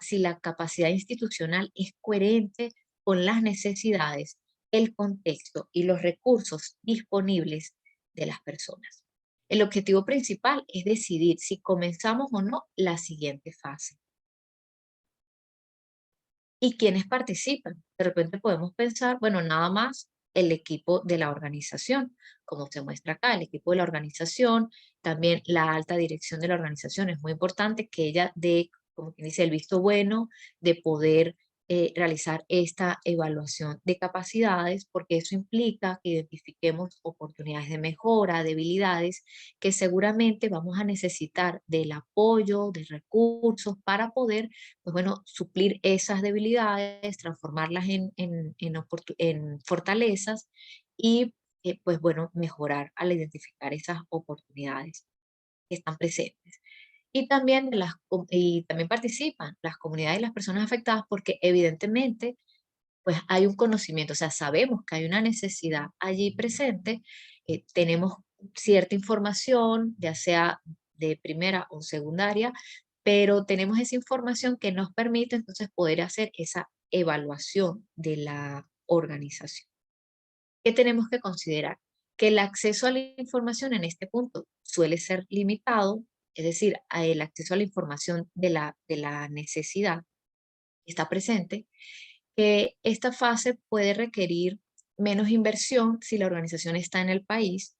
si la capacidad institucional es coherente con las necesidades, el contexto y los recursos disponibles de las personas. El objetivo principal es decidir si comenzamos o no la siguiente fase. ¿Y quiénes participan? De repente podemos pensar, bueno, nada más el equipo de la organización, como se muestra acá, el equipo de la organización, también la alta dirección de la organización. Es muy importante que ella dé, como quien dice, el visto bueno de poder realizar esta evaluación de capacidades, porque eso implica que identifiquemos oportunidades de mejora, debilidades, que seguramente vamos a necesitar del apoyo, de recursos para poder, pues bueno, suplir esas debilidades, transformarlas en fortalezas y, pues bueno, mejorar al identificar esas oportunidades que están presentes. Y también participan las comunidades y las personas afectadas porque evidentemente pues hay un conocimiento, o sea, sabemos que hay una necesidad allí presente, tenemos cierta información, ya sea de primera o secundaria, pero tenemos esa información que nos permite entonces poder hacer esa evaluación de la organización. ¿Qué tenemos que considerar? Que el acceso a la información en este punto suele ser limitado, es decir, el acceso a la información de la necesidad está presente, que esta fase puede requerir menos inversión si la organización está en el país,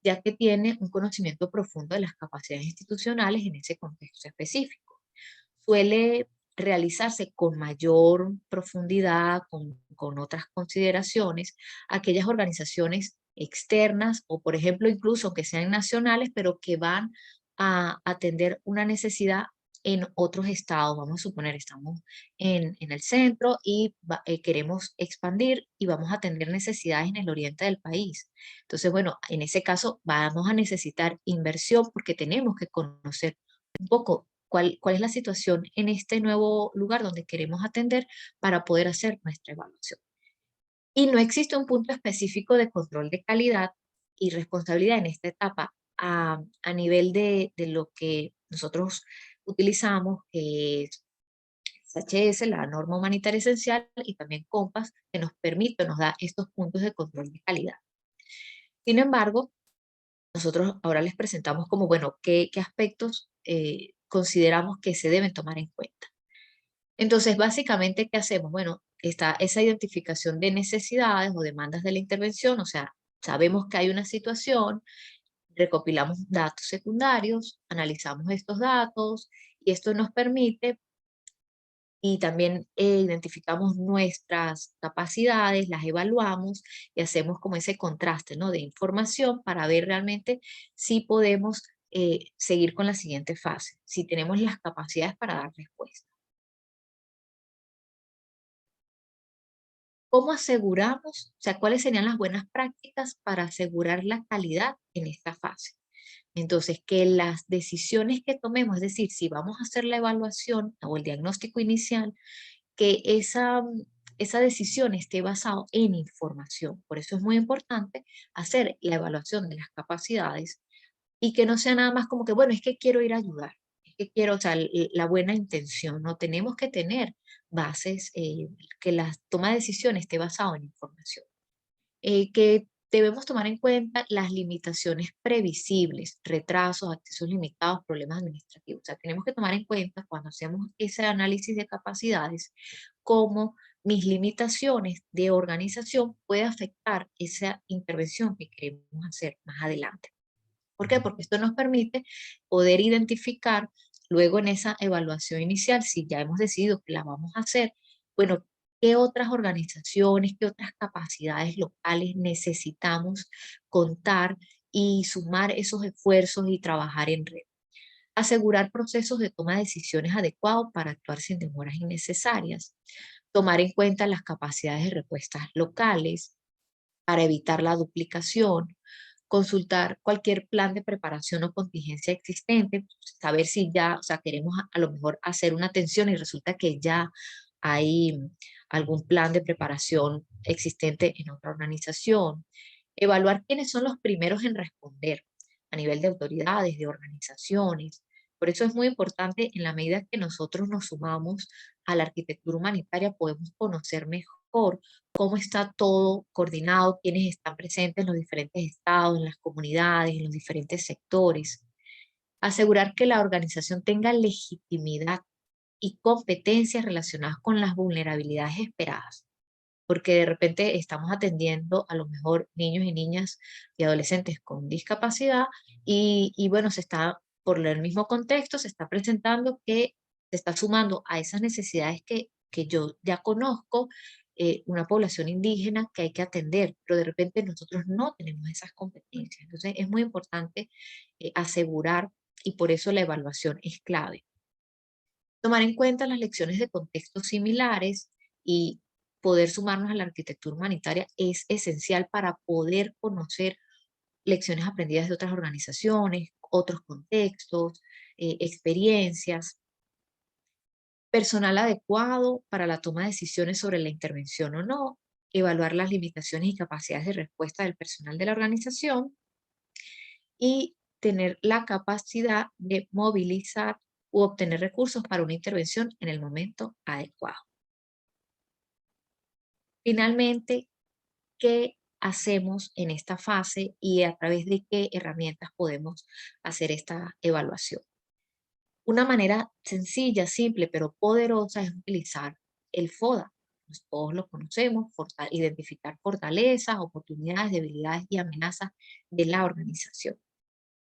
ya que tiene un conocimiento profundo de las capacidades institucionales en ese contexto específico. Suele realizarse con mayor profundidad, con otras consideraciones, aquellas organizaciones externas o, por ejemplo, incluso que sean nacionales, pero que van a atender una necesidad en otros estados. Vamos a suponer, estamos en el centro y queremos expandir y vamos a atender necesidades en el oriente del país. Entonces, bueno, en ese caso vamos a necesitar inversión porque tenemos que conocer un poco cuál es la situación en este nuevo lugar donde queremos atender para poder hacer nuestra evaluación. Y no existe un punto específico de control de calidad y responsabilidad en esta etapa a nivel de lo que nosotros utilizamos, que es SHS, la norma humanitaria esencial, y también COMPAS, que nos permite, nos da estos puntos de control de calidad. Sin embargo, nosotros ahora les presentamos como, bueno, qué aspectos consideramos que se deben tomar en cuenta. Entonces, básicamente, ¿qué hacemos? Bueno, está esa identificación de necesidades o demandas de la intervención, o sea, sabemos que hay una situación, recopilamos datos secundarios, analizamos estos datos y esto nos permite y también identificamos nuestras capacidades, las evaluamos y hacemos como ese contraste, ¿no?, de información para ver realmente si podemos seguir con la siguiente fase, si tenemos las capacidades para dar respuesta. ¿Cómo aseguramos, o sea, cuáles serían las buenas prácticas para asegurar la calidad en esta fase? Entonces, que las decisiones que tomemos, es decir, si vamos a hacer la evaluación o el diagnóstico inicial, que esa decisión esté basada en información. Por eso es muy importante hacer la evaluación de las capacidades y que no sea nada más como que, bueno, es que quiero ir a ayudar. que quiero, o sea, la buena intención, ¿no? Tenemos que tener bases, que la toma de decisiones esté basada en información. Que debemos tomar en cuenta las limitaciones previsibles, retrasos, accesos limitados, problemas administrativos. O sea, tenemos que tomar en cuenta cuando hacemos ese análisis de capacidades, cómo mis limitaciones de organización pueden afectar esa intervención que queremos hacer más adelante. ¿Por qué? Porque esto nos permite poder identificar luego en esa evaluación inicial, si ya hemos decidido que la vamos a hacer, bueno, qué otras organizaciones, qué otras capacidades locales necesitamos contar y sumar esos esfuerzos y trabajar en red. Asegurar procesos de toma de decisiones adecuados para actuar sin demoras innecesarias. Tomar en cuenta las capacidades de respuestas locales para evitar la duplicación, consultar cualquier plan de preparación o contingencia existente, saber si ya, o sea, queremos a lo mejor hacer una atención y resulta que ya hay algún plan de preparación existente en otra organización. Evaluar quiénes son los primeros en responder a nivel de autoridades, de organizaciones. Por eso es muy importante, en la medida que nosotros nos sumamos a la arquitectura humanitaria, podemos conocer mejor cómo está todo coordinado, quiénes están presentes en los diferentes estados, en las comunidades, en los diferentes sectores. Asegurar que la organización tenga legitimidad y competencias relacionadas con las vulnerabilidades esperadas, porque de repente estamos atendiendo a lo mejor niños y niñas y adolescentes con discapacidad y bueno, se está, por el mismo contexto, se está presentando que se está sumando a esas necesidades que yo ya conozco, una población indígena que hay que atender, pero de repente nosotros no tenemos esas competencias. Entonces es muy importante asegurar, y por eso la evaluación es clave. Tomar en cuenta las lecciones de contextos similares y poder sumarnos a la arquitectura humanitaria es esencial para poder conocer lecciones aprendidas de otras organizaciones, otros contextos, experiencias. Personal adecuado para la toma de decisiones sobre la intervención o no, evaluar las limitaciones y capacidades de respuesta del personal de la organización y tener la capacidad de movilizar u obtener recursos para una intervención en el momento adecuado. Finalmente, ¿qué hacemos en esta fase y a través de qué herramientas podemos hacer esta evaluación? Una manera sencilla, simple, pero poderosa es utilizar el FODA. Pues todos lo conocemos, identificar fortalezas, oportunidades, debilidades y amenazas de la organización.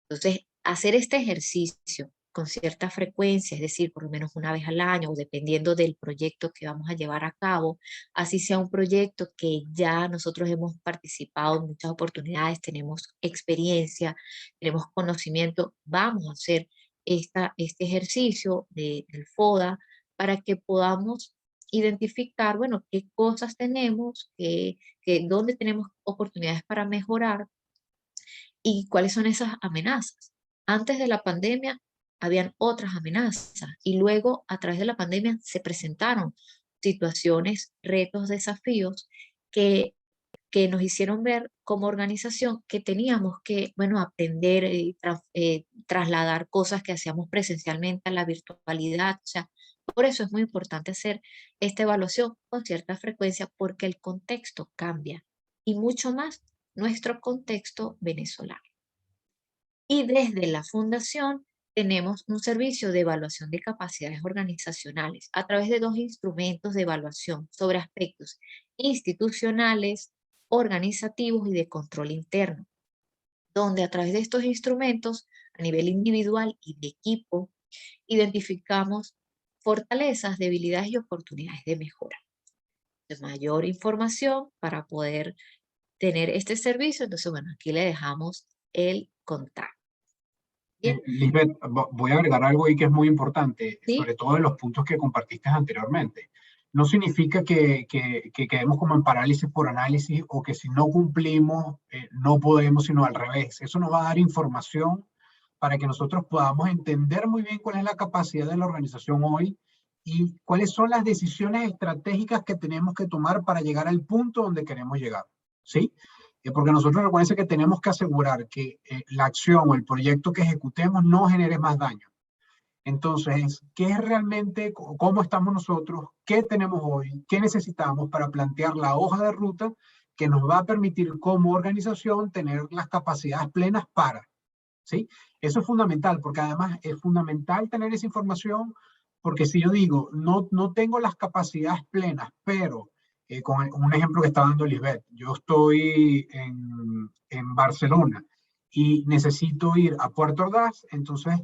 Entonces, hacer este ejercicio con cierta frecuencia, es decir, por lo menos una vez al año, o dependiendo del proyecto que vamos a llevar a cabo, así sea un proyecto que ya nosotros hemos participado en muchas oportunidades, tenemos experiencia, tenemos conocimiento, vamos a hacer este ejercicio del FODA para que podamos identificar, bueno, qué cosas tenemos, dónde tenemos oportunidades para mejorar y cuáles son esas amenazas. Antes de la pandemia habían otras amenazas y luego a través de la pandemia se presentaron situaciones, retos, desafíos que, que nos hicieron ver como organización que teníamos que, bueno, aprender y trasladar cosas que hacíamos presencialmente a la virtualidad. O sea, por eso es muy importante hacer esta evaluación con cierta frecuencia porque el contexto cambia y mucho más nuestro contexto venezolano. Y desde la fundación tenemos un servicio de evaluación de capacidades organizacionales a través de 2 instrumentos de evaluación sobre aspectos institucionales, organizativos y de control interno, donde a través de estos instrumentos, a nivel individual y de equipo, identificamos fortalezas, debilidades y oportunidades de mejora. De mayor información para poder tener este servicio, entonces bueno, aquí le dejamos el contacto. Bien, Lisbeth, voy a agregar algo ahí que es muy importante, ¿sí? sobre todo en los puntos que compartiste anteriormente. No significa que quedemos como en parálisis por análisis o que si no cumplimos no podemos, sino al revés. Eso nos va a dar información para que nosotros podamos entender muy bien cuál es la capacidad de la organización hoy y cuáles son las decisiones estratégicas que tenemos que tomar para llegar al punto donde queremos llegar. ¿Sí? Porque nosotros recuerden que tenemos que asegurar que la acción o el proyecto que ejecutemos no genere más daño. Entonces, ¿qué es realmente, cómo estamos nosotros, qué tenemos hoy, qué necesitamos para plantear la hoja de ruta que nos va a permitir como organización tener las capacidades plenas para, ¿sí? Eso es fundamental, porque además es fundamental tener esa información, porque si yo digo, no tengo las capacidades plenas, pero con un ejemplo que está dando Lisbeth, yo estoy en Barcelona y necesito ir a Puerto Ordaz, entonces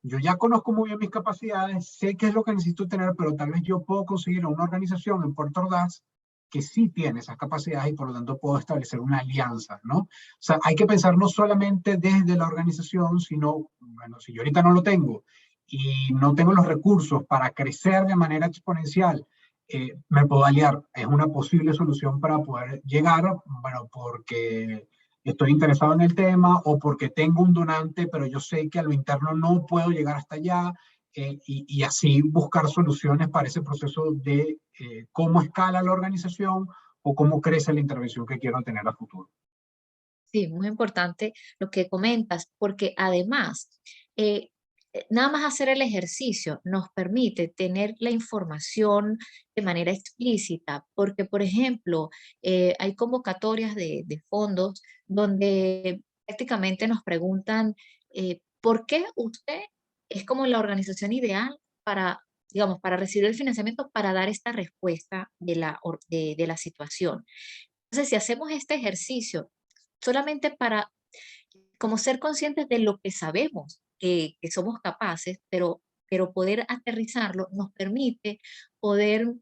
yo ya conozco muy bien mis capacidades, sé qué es lo que necesito tener, pero tal vez yo puedo conseguir una organización en Puerto Ordaz que sí tiene esas capacidades y por lo tanto puedo establecer una alianza, ¿no? O sea, hay que pensar no solamente desde la organización, sino, bueno, si yo ahorita no lo tengo y no tengo los recursos para crecer de manera exponencial, me puedo aliar. Es una posible solución para poder llegar, bueno, porque estoy interesado en el tema o porque tengo un donante, pero yo sé que a lo interno no puedo llegar hasta allá. Y así buscar soluciones para ese proceso de cómo escala la organización o cómo crece la intervención que quiero tener a futuro. Sí, muy importante lo que comentas, porque además, eh, nada más hacer el ejercicio nos permite tener la información de manera explícita, porque, por ejemplo, hay convocatorias de fondos donde prácticamente nos preguntan, ¿por qué usted es como la organización ideal para, digamos, para recibir el financiamiento para dar esta respuesta de la situación? Entonces, si hacemos este ejercicio solamente para como ser conscientes de lo que sabemos que somos capaces, pero poder aterrizarlo nos permite poder,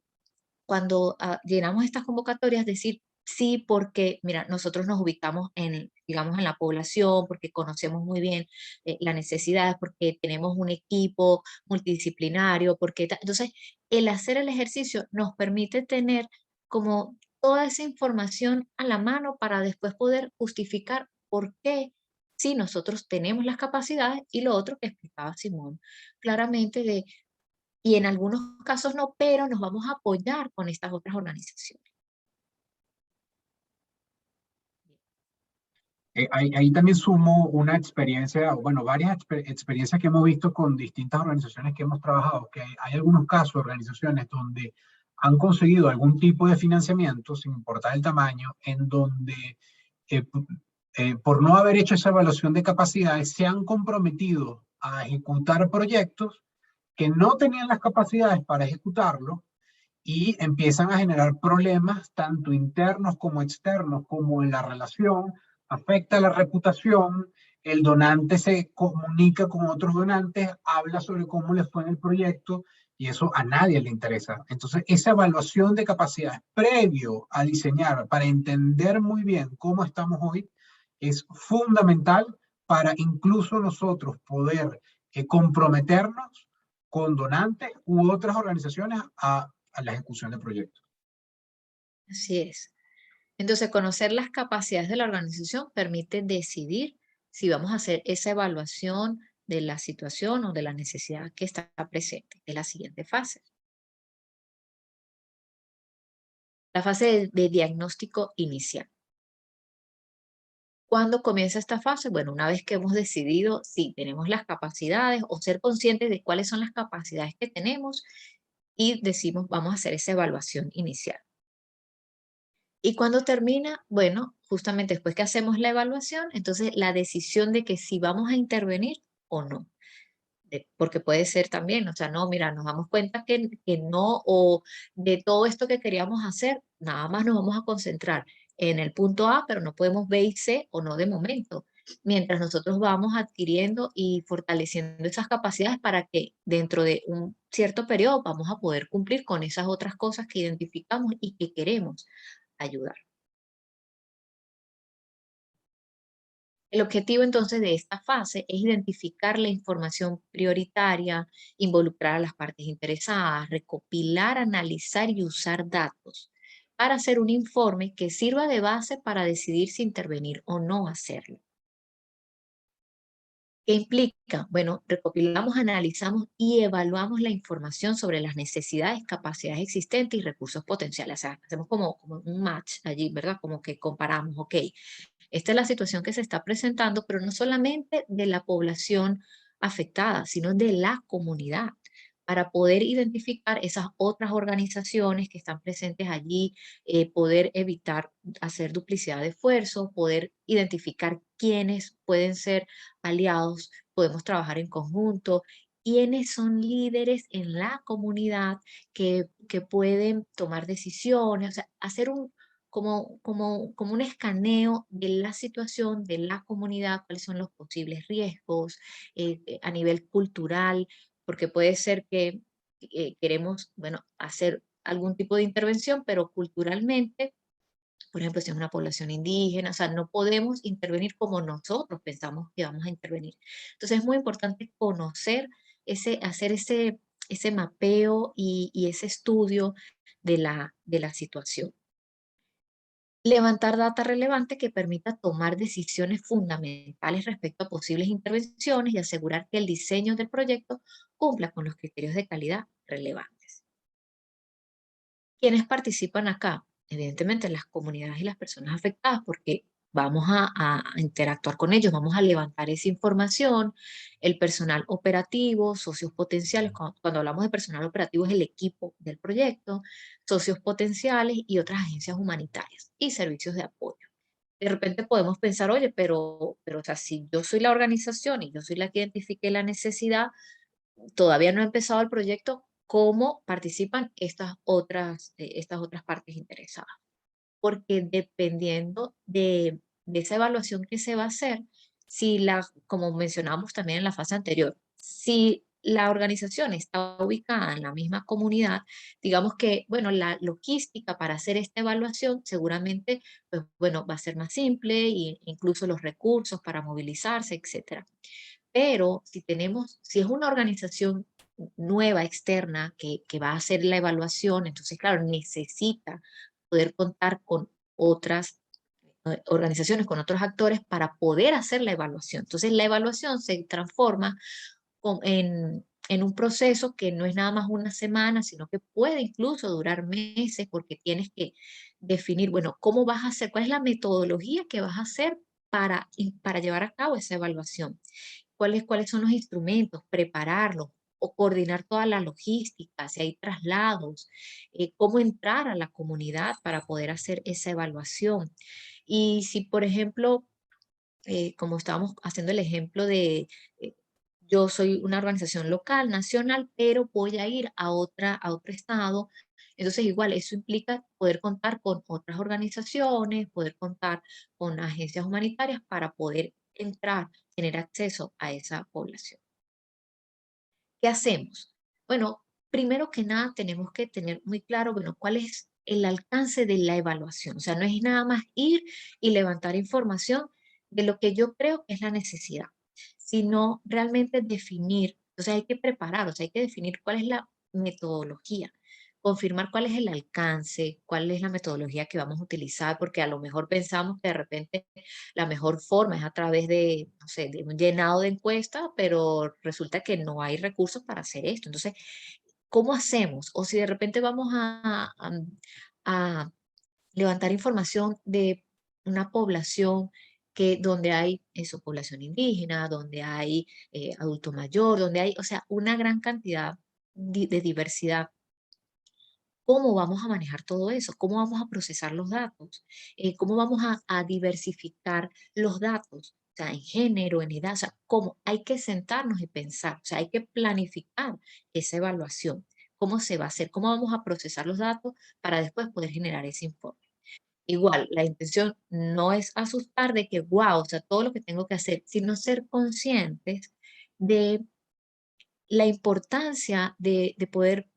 cuando llenamos estas convocatorias, decir sí, porque, mira, nosotros nos ubicamos en, digamos, en la población, porque conocemos muy bien las necesidades, porque tenemos un equipo multidisciplinario, porque entonces el hacer el ejercicio nos permite tener como toda esa información a la mano para después poder justificar por qué sí nosotros tenemos las capacidades y lo otro que explicaba Simón claramente de y en algunos casos no, pero nos vamos a apoyar con estas otras organizaciones. Ahí también sumo una experiencia, bueno, varias experiencias que hemos visto con distintas organizaciones que hemos trabajado, que hay algunos casos de organizaciones donde han conseguido algún tipo de financiamiento, sin importar el tamaño, en donde eh, por no haber hecho esa evaluación de capacidades, se han comprometido a ejecutar proyectos que no tenían las capacidades para ejecutarlo y empiezan a generar problemas tanto internos como externos, como en la relación, afecta la reputación, el donante se comunica con otros donantes, habla sobre cómo le fue en el proyecto y eso a nadie le interesa. Entonces, esa evaluación de capacidades previo a diseñar para entender muy bien cómo estamos hoy es fundamental para incluso nosotros poder comprometernos con donantes u otras organizaciones a la ejecución de proyectos. Así es. Entonces, conocer las capacidades de la organización permite decidir si vamos a hacer esa evaluación de la situación o de la necesidad que está presente. Es la siguiente fase. La fase de diagnóstico inicial. ¿Cuándo comienza esta fase? Bueno, una vez que hemos decidido si tenemos las capacidades o ser conscientes de cuáles son las capacidades que tenemos y decimos, vamos a hacer esa evaluación inicial. ¿Y cuando termina? Bueno, justamente después que hacemos la evaluación, entonces la decisión de que si vamos a intervenir o no. Porque puede ser también, o sea, no, mira, nos damos cuenta que no, o de todo esto que queríamos hacer, nada más nos vamos a concentrar en el punto A, pero no podemos B y C o no de momento, mientras nosotros vamos adquiriendo y fortaleciendo esas capacidades para que dentro de un cierto periodo vamos a poder cumplir con esas otras cosas que identificamos y que queremos ayudar. El objetivo entonces de esta fase es identificar la información prioritaria, involucrar a las partes interesadas, recopilar, analizar y usar datos para hacer un informe que sirva de base para decidir si intervenir o no hacerlo. ¿Qué implica? Bueno, recopilamos, analizamos y evaluamos la información sobre las necesidades, capacidades existentes y recursos potenciales. O sea, hacemos como un match allí, ¿verdad? Como que comparamos, ok, esta es la situación que se está presentando, pero no solamente de la población afectada, sino de la comunidad, para poder identificar esas otras organizaciones que están presentes allí, poder evitar hacer duplicidad de esfuerzos, poder identificar quiénes pueden ser aliados, podemos trabajar en conjunto, quiénes son líderes en la comunidad que pueden tomar decisiones, o sea, hacer como un escaneo de la situación, de la comunidad, cuáles son los posibles riesgos a nivel cultural, porque puede ser que queremos, bueno, hacer algún tipo de intervención, pero culturalmente, por ejemplo, si es una población indígena, o sea, no podemos intervenir como nosotros pensamos que vamos a intervenir. Entonces es muy importante conocer, hacer ese mapeo y ese estudio de la situación. Levantar data relevante que permita tomar decisiones fundamentales respecto a posibles intervenciones y asegurar que el diseño del proyecto cumpla con los criterios de calidad relevantes. ¿Quiénes participan acá? Evidentemente las comunidades y las personas afectadas, porque vamos a interactuar con ellos, vamos a levantar esa información, el personal operativo, socios potenciales, cuando hablamos de personal operativo es el equipo del proyecto, socios potenciales y otras agencias humanitarias y servicios de apoyo. De repente podemos pensar, oye, pero o sea, si yo soy la organización y yo soy la que identifique la necesidad, todavía no ha empezado el proyecto, ¿cómo participan estas otras partes interesadas? Porque dependiendo de esa evaluación que se va a hacer, como mencionábamos también en la fase anterior, si la organización está ubicada en la misma comunidad, digamos que, bueno, la logística para hacer esta evaluación seguramente, pues bueno, va a ser más simple e incluso los recursos para movilizarse, etcétera. Pero si es una organización nueva, externa, que va a hacer la evaluación, entonces, claro, necesita poder contar con otras organizaciones, con otros actores para poder hacer la evaluación. Entonces, la evaluación se transforma en un proceso que no es nada más una semana, sino que puede incluso durar meses porque tienes que definir, bueno, cómo vas a hacer, cuál es la metodología que vas a hacer para llevar a cabo esa evaluación, cuáles son los instrumentos, prepararlos o coordinar toda la logística, si hay traslados, cómo entrar a la comunidad para poder hacer esa evaluación. Y si, por ejemplo, como estábamos haciendo el ejemplo de, eh, yo soy una organización local, nacional, pero voy a ir a otro estado. Entonces, igual, eso implica poder contar con otras organizaciones, poder contar con agencias humanitarias para poder entrar, tener acceso a esa población. ¿Qué hacemos? Bueno, primero que nada tenemos que tener muy claro, bueno, cuál es el alcance de la evaluación. O sea, no es nada más ir y levantar información de lo que yo creo que es la necesidad, sino realmente definir, o sea, hay que preparar, o sea, hay que definir cuál es la metodología, confirmar cuál es el alcance, cuál es la metodología que vamos a utilizar, porque a lo mejor pensamos que de repente la mejor forma es a través de, no sé, de un llenado de encuesta, pero resulta que no hay recursos para hacer esto. Entonces, ¿cómo hacemos? O si de repente vamos a levantar información de una población donde hay eso, población indígena, donde hay adulto mayor, donde hay, o sea, una gran cantidad de diversidad. ¿Cómo vamos a manejar todo eso? ¿Cómo vamos a procesar los datos? ¿Cómo vamos a diversificar los datos? O sea, en género, en edad, o sea, ¿cómo? Hay que sentarnos y pensar, o sea, hay que planificar esa evaluación. ¿Cómo se va a hacer? ¿Cómo vamos a procesar los datos para después poder generar ese informe? Igual, la intención no es asustar de que, wow, o sea, todo lo que tengo que hacer, sino ser conscientes de la importancia de poder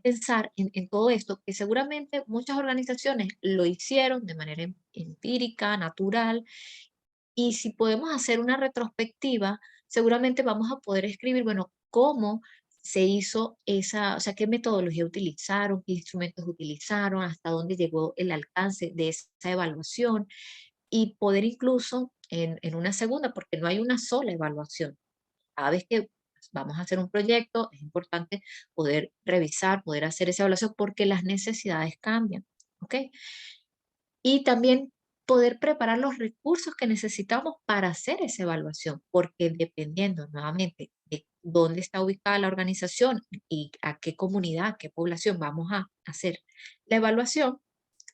pensar en todo esto, que seguramente muchas organizaciones lo hicieron de manera empírica, natural, y si podemos hacer una retrospectiva, seguramente vamos a poder escribir, bueno, cómo se hizo o sea, qué metodología utilizaron, qué instrumentos utilizaron, hasta dónde llegó el alcance de esa evaluación, y poder incluso en una segunda, porque no hay una sola evaluación. Cada vez que vamos a hacer un proyecto, es importante poder revisar, poder hacer esa evaluación porque las necesidades cambian, ¿ok? Y también poder preparar los recursos que necesitamos para hacer esa evaluación, porque dependiendo nuevamente de dónde está ubicada la organización y a qué comunidad, qué población vamos a hacer la evaluación,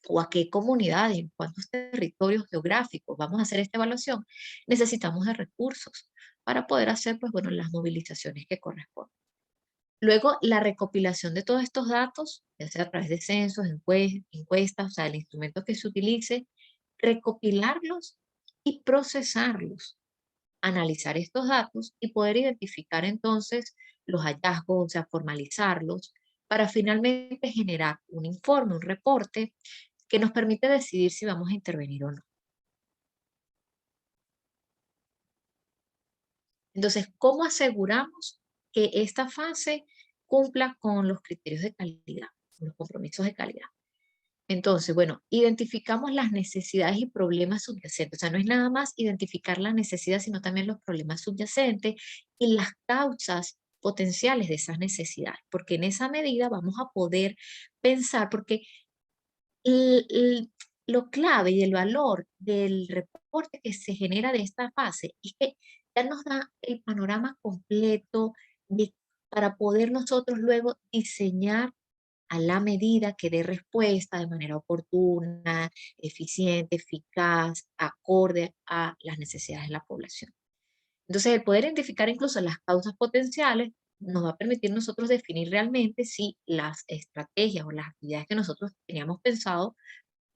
o a qué comunidades, en cuántos territorios geográficos vamos a hacer esta evaluación, necesitamos de recursos para poder hacer, pues bueno, las movilizaciones que corresponden. Luego, la recopilación de todos estos datos, ya sea a través de censos, encuestas, o sea, el instrumento que se utilice, recopilarlos y procesarlos, analizar estos datos y poder identificar entonces los hallazgos, o sea, formalizarlos, para finalmente generar un informe, un reporte que nos permite decidir si vamos a intervenir o no. Entonces, ¿cómo aseguramos que esta fase cumpla con los criterios de calidad, con los compromisos de calidad? Entonces, bueno, identificamos las necesidades y problemas subyacentes. O sea, no es nada más identificar la necesidad, sino también los problemas subyacentes y las causas potenciales de esas necesidades, porque en esa medida vamos a poder pensar, porque lo clave y el valor del reporte que se genera de esta fase es que ya nos da el panorama completo para poder nosotros luego diseñar a la medida que dé respuesta de manera oportuna, eficiente, eficaz, acorde a las necesidades de la población. Entonces, el poder identificar incluso las causas potenciales nos va a permitir nosotros definir realmente si las estrategias o las actividades que nosotros teníamos pensado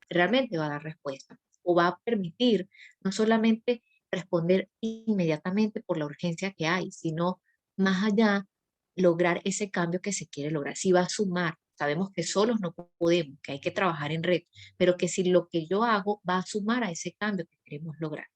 realmente va a dar respuesta o va a permitir no solamente responder inmediatamente por la urgencia que hay, sino más allá lograr ese cambio que se quiere lograr. Si va a sumar, sabemos que solos no podemos, que hay que trabajar en red, pero que si lo que yo hago va a sumar a ese cambio que queremos lograr.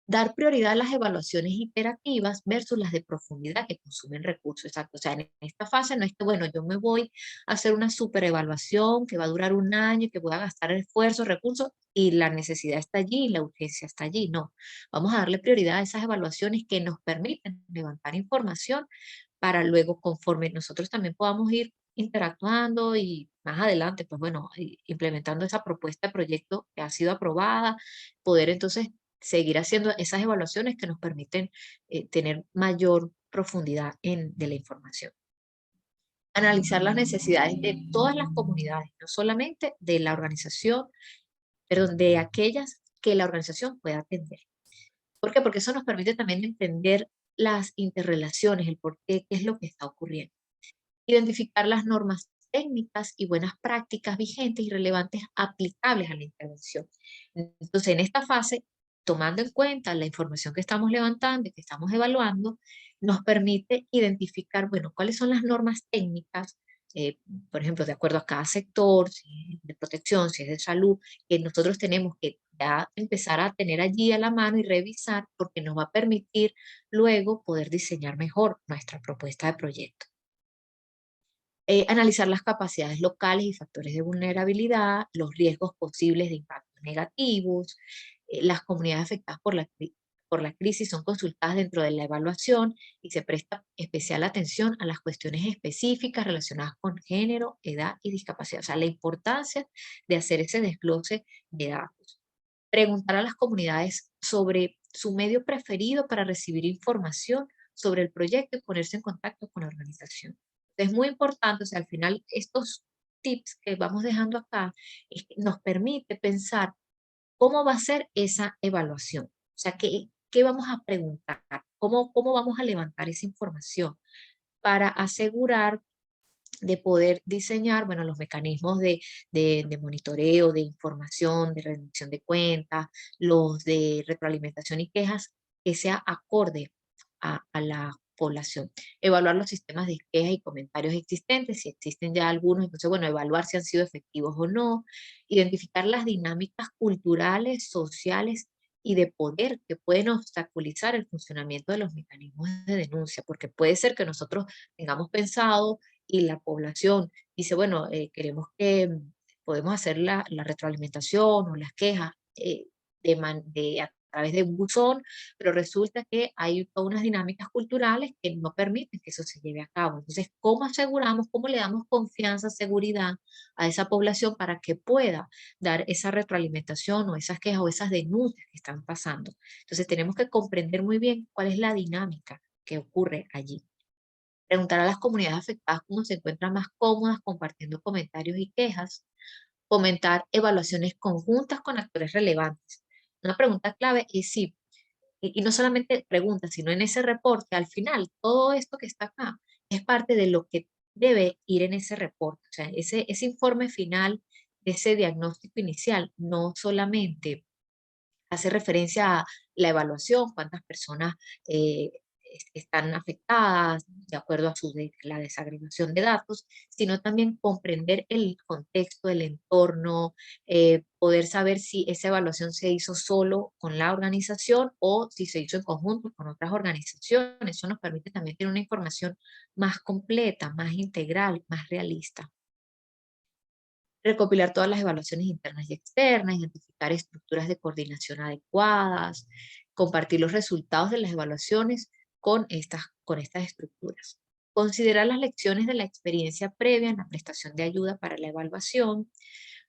Dar prioridad a las evaluaciones iterativas versus las de profundidad que consumen recursos. Exacto. O sea, en esta fase no es que, bueno, yo me voy a hacer una super evaluación que va a durar un año y que voy a gastar esfuerzos, recursos y la necesidad está allí y la urgencia está allí. No, vamos a darle prioridad a esas evaluaciones que nos permiten levantar información para luego, conforme nosotros también podamos ir interactuando y más adelante, pues bueno, implementando esa propuesta de proyecto que ha sido aprobada, poder entonces seguir haciendo esas evaluaciones que nos permiten tener mayor profundidad de la información. Analizar las necesidades de todas las comunidades, no solamente de la organización, perdón, de aquellas que la organización pueda atender. ¿Por qué? Porque eso nos permite también entender las interrelaciones, el por qué, qué es lo que está ocurriendo. Identificar las normas técnicas y buenas prácticas vigentes y relevantes aplicables a la intervención. Entonces, en esta fase, tomando en cuenta la información que estamos levantando y que estamos evaluando, nos permite identificar, bueno, cuáles son las normas técnicas, por ejemplo, de acuerdo a cada sector, si es de protección, si es de salud, que nosotros tenemos que ya empezar a tener allí a la mano y revisar, porque nos va a permitir luego poder diseñar mejor nuestra propuesta de proyecto. Analizar las capacidades locales y factores de vulnerabilidad, los riesgos posibles de impactos negativos, las comunidades afectadas por la crisis son consultadas dentro de la evaluación y se presta especial atención a las cuestiones específicas relacionadas con género, edad y discapacidad. O sea, la importancia de hacer ese desglose de datos. Preguntar a las comunidades sobre su medio preferido para recibir información sobre el proyecto y ponerse en contacto con la organización. Es muy importante, o sea, al final estos tips que vamos dejando acá nos permite pensar cómo va a ser esa evaluación. O sea, qué vamos a preguntar, cómo vamos a levantar esa información para asegurar de poder diseñar, bueno, los mecanismos de monitoreo, de información, de rendición de cuentas, los de retroalimentación y quejas, que sea acorde a la población. Evaluar los sistemas de quejas y comentarios existentes, si existen ya algunos, entonces, bueno, evaluar si han sido efectivos o no, identificar las dinámicas culturales, sociales y de poder que pueden obstaculizar el funcionamiento de los mecanismos de denuncia, porque puede ser que nosotros tengamos pensado y la población dice, bueno, queremos que podemos hacer la retroalimentación o las quejas a través de un buzón, pero resulta que hay todas unas dinámicas culturales que no permiten que eso se lleve a cabo. Entonces, ¿cómo aseguramos, cómo le damos confianza, seguridad a esa población para que pueda dar esa retroalimentación o esas quejas o esas denuncias que están pasando? Entonces, tenemos que comprender muy bien cuál es la dinámica que ocurre allí. Preguntar a las comunidades afectadas cómo se encuentran más cómodas compartiendo comentarios y quejas. Fomentar evaluaciones conjuntas con actores relevantes. Una pregunta clave es si, y no solamente preguntas, sino en ese reporte, al final, todo esto que está acá es parte de lo que debe ir en ese reporte. O sea, ese informe final, ese diagnóstico inicial, no solamente hace referencia a la evaluación, cuántas personas están afectadas de acuerdo a la desagregación de datos, sino también comprender el contexto, el entorno, poder saber si esa evaluación se hizo solo con la organización o si se hizo en conjunto con otras organizaciones. Eso nos permite también tener una información más completa, más integral, más realista. Recopilar todas las evaluaciones internas y externas, identificar estructuras de coordinación adecuadas, compartir los resultados de las evaluaciones con estas estructuras. Considerar las lecciones de la experiencia previa en la prestación de ayuda para la evaluación,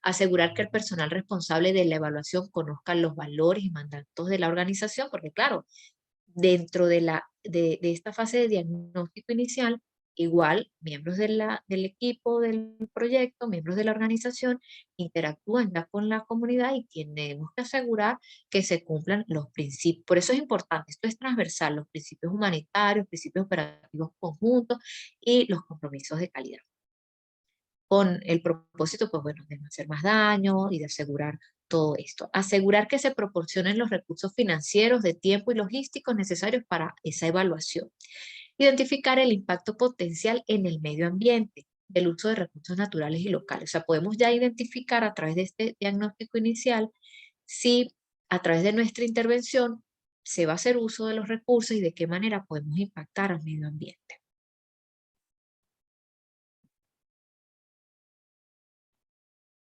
asegurar que el personal responsable de la evaluación conozca los valores y mandatos de la organización, porque claro, dentro de esta fase de diagnóstico inicial, igual miembros del equipo del proyecto, miembros de la organización, interactúan ya con la comunidad y tenemos que asegurar que se cumplan los principios. Por eso es importante, esto es transversal, los principios humanitarios, principios operativos conjuntos y los compromisos de calidad. Con el propósito, pues bueno, de no hacer más daño y de asegurar todo esto. Asegurar que se proporcionen los recursos financieros, de tiempo y logísticos necesarios para esa evaluación. Identificar el impacto potencial en el medio ambiente del uso de recursos naturales y locales. O sea, podemos ya identificar a través de este diagnóstico inicial si a través de nuestra intervención se va a hacer uso de los recursos y de qué manera podemos impactar al medio ambiente.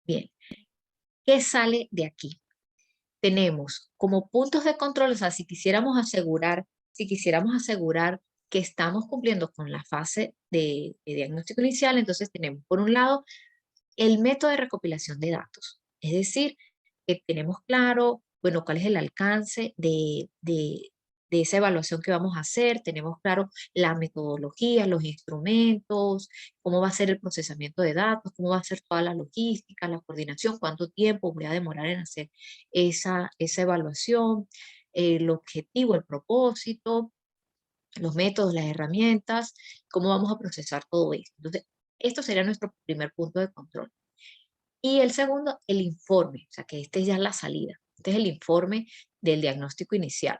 Bien, ¿qué sale de aquí? Tenemos como puntos de control, o sea, si quisiéramos asegurar que estamos cumpliendo con la fase de diagnóstico inicial, entonces tenemos por un lado el método de recopilación de datos, es decir, que tenemos claro, bueno, cuál es el alcance de esa evaluación que vamos a hacer, tenemos claro la metodología, los instrumentos, cómo va a ser el procesamiento de datos, cómo va a ser toda la logística, la coordinación, cuánto tiempo voy a demorar en hacer esa evaluación, el objetivo, el propósito, los métodos, las herramientas, cómo vamos a procesar todo esto. Entonces, esto sería nuestro primer punto de control. Y el segundo, el informe, o sea que este ya es la salida. Este es el informe del diagnóstico inicial.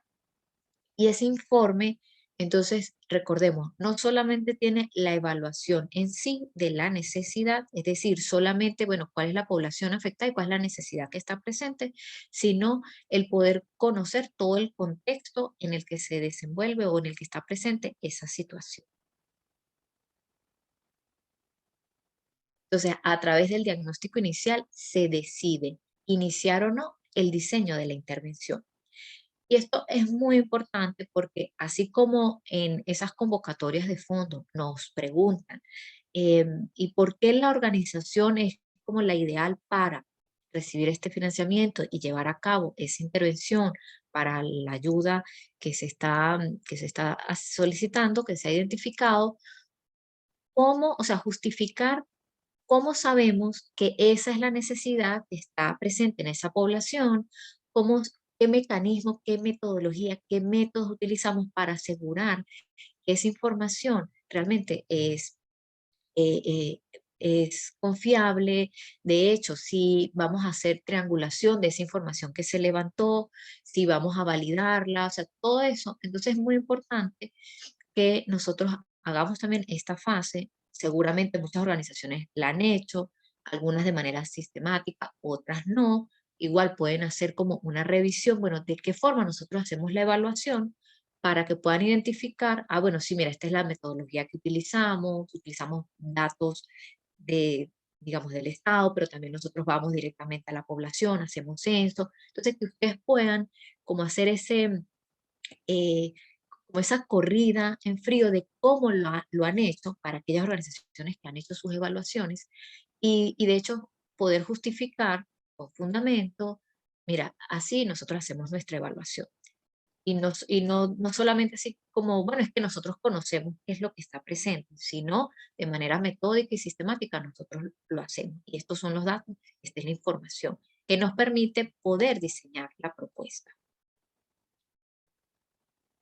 Y ese informe, entonces, recordemos, no solamente tiene la evaluación en sí de la necesidad, es decir, solamente, bueno, cuál es la población afectada y cuál es la necesidad que está presente, sino el poder conocer todo el contexto en el que se desenvuelve o en el que está presente esa situación. Entonces, a través del diagnóstico inicial se decide iniciar o no el diseño de la intervención. Y esto es muy importante porque así como en esas convocatorias de fondos nos preguntan, ¿y por qué la organización es como la ideal para recibir este financiamiento y llevar a cabo esa intervención para la ayuda que se está solicitando, que se ha identificado? ¿Cómo, o sea, justificar cómo sabemos que esa es la necesidad que está presente en esa población? ¿Cómo, qué mecanismos, qué metodología, qué métodos utilizamos para asegurar que esa información realmente eh, eh, es confiable? De hecho, si vamos a hacer triangulación de esa información que se levantó, si vamos a validarla, o sea, todo eso. Entonces es muy importante que nosotros hagamos también esta fase. Seguramente muchas organizaciones la han hecho, algunas de manera sistemática, otras no. Igual pueden hacer como una revisión, bueno, de qué forma nosotros hacemos la evaluación para que puedan identificar, bueno, sí, mira, esta es la metodología que utilizamos datos digamos, del Estado, pero también nosotros vamos directamente a la población, hacemos censo. Entonces, que ustedes puedan como hacer eh, como esa corrida en frío de cómo lo han hecho para aquellas organizaciones que han hecho sus evaluaciones y de hecho poder justificar con fundamento, mira, así nosotros hacemos nuestra evaluación. Y no solamente así como, bueno, es que nosotros conocemos qué es lo que está presente, sino de manera metódica y sistemática nosotros lo hacemos. Y estos son los datos, esta es la información que nos permite poder diseñar la propuesta.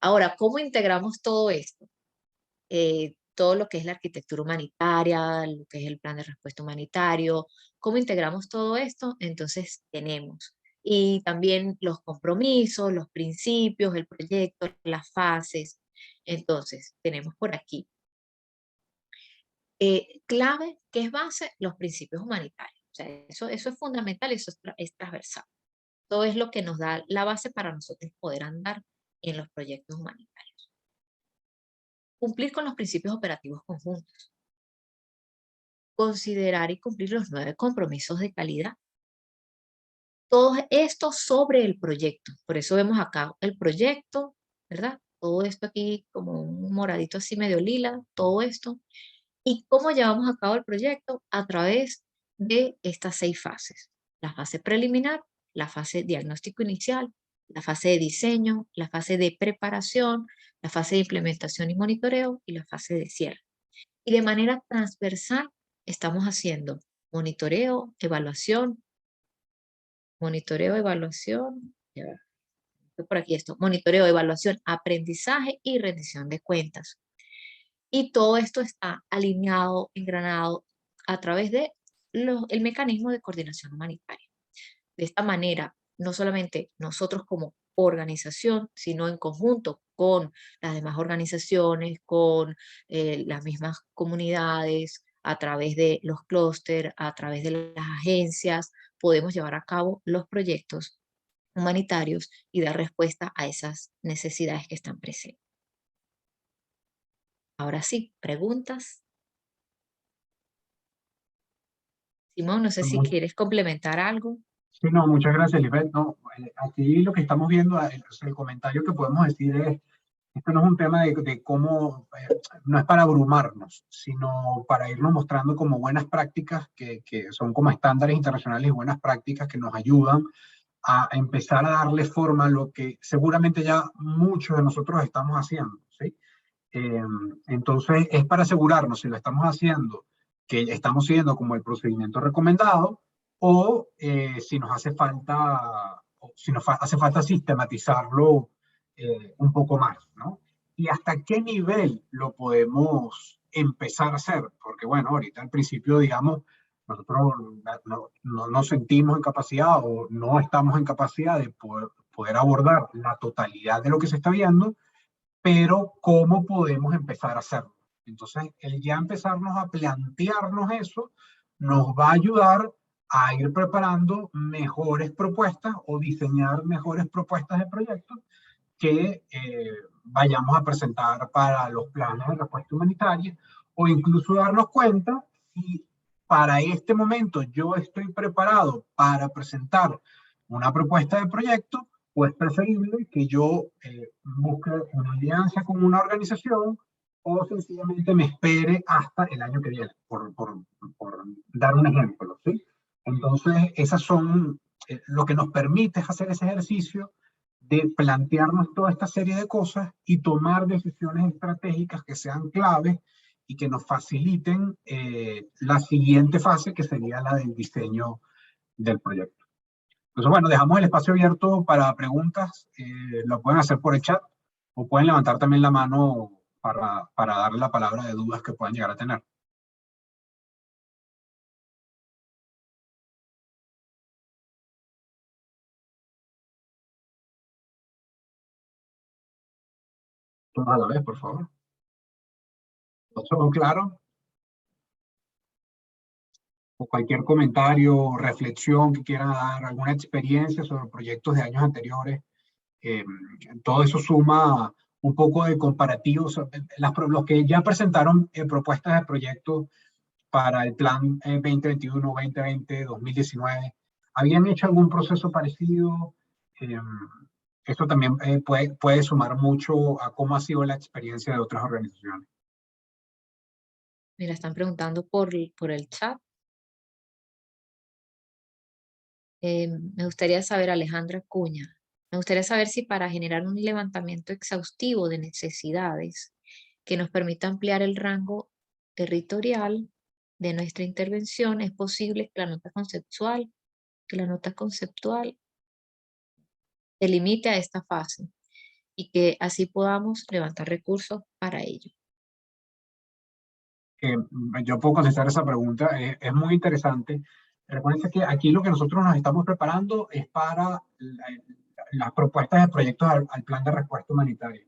Ahora, ¿cómo integramos todo esto? Todo lo que es la arquitectura humanitaria, lo que es el plan de respuesta humanitario, ¿cómo integramos todo esto? Entonces tenemos, y también los compromisos, los principios, el proyecto, las fases. Entonces, tenemos por aquí, clave, que es base, los principios humanitarios. O sea, eso es fundamental, eso es transversal. Todo es lo que nos da la base para nosotros poder andar en los proyectos humanitarios. Cumplir con los principios operativos conjuntos. Considerar y cumplir los 9 compromisos de calidad. Todo esto sobre el proyecto. Por eso vemos acá el proyecto, ¿verdad? Todo esto aquí como un moradito así medio lila, todo esto. ¿Y cómo llevamos a cabo el proyecto? A través de estas 6 fases. La fase preliminar, la fase diagnóstico inicial, la fase de diseño, la fase de preparación, la fase de implementación y monitoreo y la fase de cierre. Y de manera transversal estamos haciendo monitoreo, evaluación, ya va, por aquí esto, monitoreo, evaluación, aprendizaje y rendición de cuentas. Y todo esto está alineado, engranado a través de el mecanismo de coordinación humanitaria. De esta manera, no solamente nosotros como organización, sino en conjunto con las demás organizaciones, con las mismas comunidades, a través de los clústeres, a través de las agencias, podemos llevar a cabo los proyectos humanitarios y dar respuesta a esas necesidades que están presentes. Ahora sí, preguntas. Simón, no sé si quieres complementar algo. Sí, no, muchas gracias, Lisbeth. No, aquí lo que estamos viendo, el comentario que podemos decir es, esto no es un tema de cómo, no es para abrumarnos, sino para irnos mostrando como buenas prácticas que son como estándares internacionales y buenas prácticas que nos ayudan a empezar a darle forma a lo que seguramente ya muchos de nosotros estamos haciendo, ¿sí? Entonces, es para asegurarnos si lo estamos haciendo, que estamos siguiendo como el procedimiento recomendado, o si nos hace falta, hace falta sistematizarlo un poco más, ¿no? Y hasta qué nivel lo podemos empezar a hacer, porque bueno, ahorita al principio, digamos, nosotros no nos sentimos en capacidad o no estamos en capacidad de poder abordar la totalidad de lo que se está viendo, pero ¿cómo podemos empezar a hacerlo? Entonces, el ya empezarnos a plantearnos eso nos va a ayudar a ir preparando mejores propuestas o diseñar mejores propuestas de proyectos que vayamos a presentar para los planes de respuesta humanitaria, o incluso darnos cuenta si para este momento yo estoy preparado para presentar una propuesta de proyecto, o es preferible que yo busque una alianza con una organización o sencillamente me espere hasta el año que viene, por dar un ejemplo, ¿sí? Entonces, esas son lo que nos permite hacer ese ejercicio de plantearnos toda esta serie de cosas y tomar decisiones estratégicas que sean claves y que nos faciliten la siguiente fase, que sería la del diseño del proyecto. Entonces, bueno, dejamos el espacio abierto para preguntas. Lo pueden hacer por el chat o pueden levantar también la mano para darle la palabra de dudas que puedan llegar a tener. Todos a la vez, por favor. ¿Todo claro? O cualquier comentario o reflexión que quieran dar, alguna experiencia sobre proyectos de años anteriores. Eh, Todo eso suma un poco de comparativos. Los que ya presentaron propuestas de proyectos, para el plan 2021, 2020, 2019. ¿Habían hecho algún proceso parecido? Eh, Esto también puede sumar mucho a cómo ha sido la experiencia de otras organizaciones. Mira, están preguntando por el chat. Me gustaría saber, Alejandra Cuña, me gustaría saber si para generar un levantamiento exhaustivo de necesidades que nos permita ampliar el rango territorial de nuestra intervención, es posible que la nota conceptual se limite a esta fase y que así podamos levantar recursos para ello. Yo puedo contestar esa pregunta, es muy interesante. Recuerden que aquí lo que nosotros nos estamos preparando es para las propuestas de proyectos al plan de respuesta humanitaria.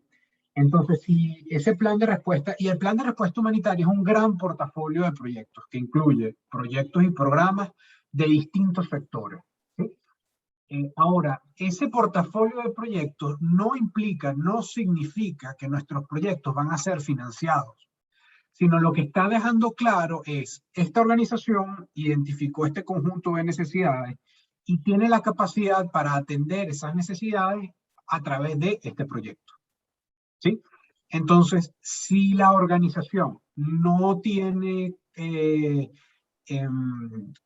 Entonces, si ese plan de respuesta, y el plan de respuesta humanitaria es un gran portafolio de proyectos que incluye proyectos y programas de distintos sectores. ¿Sí? Ahora, ese portafolio de proyectos no implica, no significa que nuestros proyectos van a ser financiados, sino lo que está dejando claro es, esta organización identificó este conjunto de necesidades y tiene la capacidad para atender esas necesidades a través de este proyecto. ¿Sí? Entonces, si la organización no tiene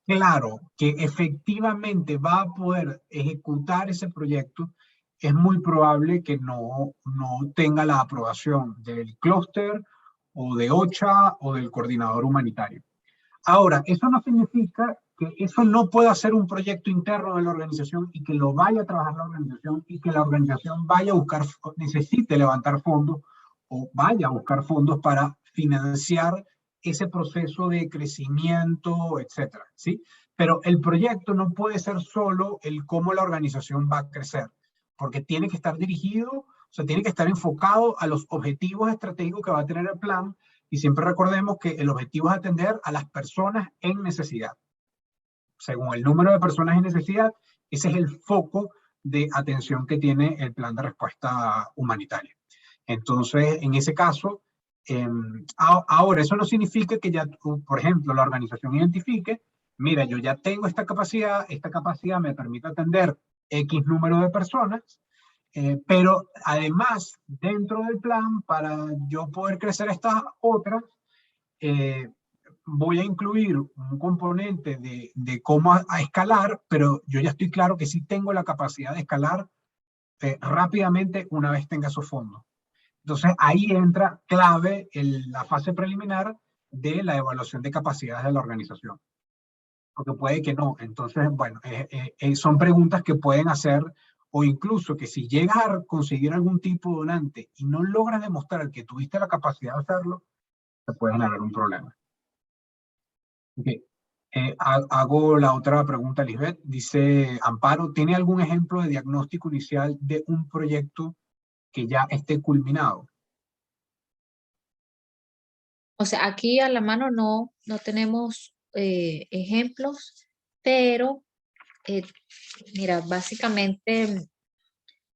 claro que efectivamente va a poder ejecutar ese proyecto, es muy probable que no tenga la aprobación del clúster o de OCHA o del coordinador humanitario. Ahora, eso no significa que eso no pueda ser un proyecto interno de la organización y que lo vaya a trabajar la organización y que la organización vaya a buscar, necesite levantar fondos o vaya a buscar fondos para financiar ese proceso de crecimiento, etcétera, ¿sí? Pero el proyecto no puede ser solo el cómo la organización va a crecer, porque tiene que estar dirigido, o sea, tiene que estar enfocado a los objetivos estratégicos que va a tener el plan, y siempre recordemos que el objetivo es atender a las personas en necesidad. Según el número de personas en necesidad, ese es el foco de atención que tiene el plan de respuesta humanitaria. Entonces, en ese caso, ahora, eso no significa que ya, por ejemplo, la organización identifique, mira, yo ya tengo esta capacidad me permite atender X número de personas, pero además, dentro del plan, para yo poder crecer estas otras, eh, voy a incluir un componente de cómo a escalar, pero yo ya estoy claro que sí tengo la capacidad de escalar rápidamente una vez tenga esos fondos. Entonces ahí entra clave la fase preliminar de la evaluación de capacidades de la organización. Porque puede que no. Entonces, bueno, son preguntas que pueden hacer, o incluso que si llegas a conseguir algún tipo de donante y no logras demostrar que tuviste la capacidad de hacerlo, te puede generar un problema. Okay. Hago la otra pregunta, Lisbeth. Dice Amparo, ¿tiene algún ejemplo de diagnóstico inicial de un proyecto que ya esté culminado? O sea, aquí a la mano no tenemos ejemplos, pero mira, básicamente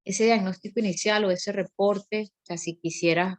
ese diagnóstico inicial o ese reporte, o sea, si quisieras,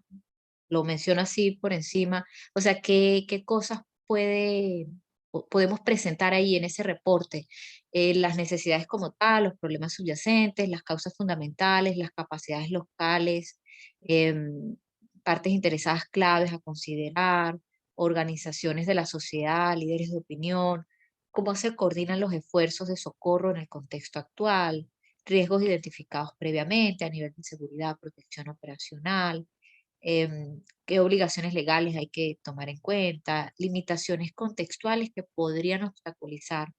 lo menciono así por encima, o sea, qué cosas podemos presentar ahí en ese reporte. Las necesidades como tal, los problemas subyacentes, las causas fundamentales, las capacidades locales, em, partes interesadas claves a considerar, organizaciones de la sociedad, líderes de opinión, cómo se coordinan los esfuerzos de socorro en el contexto actual, riesgos identificados previamente a nivel de seguridad, protección operacional, qué obligaciones legales hay que tomar en cuenta, limitaciones contextuales que podrían obstaculizar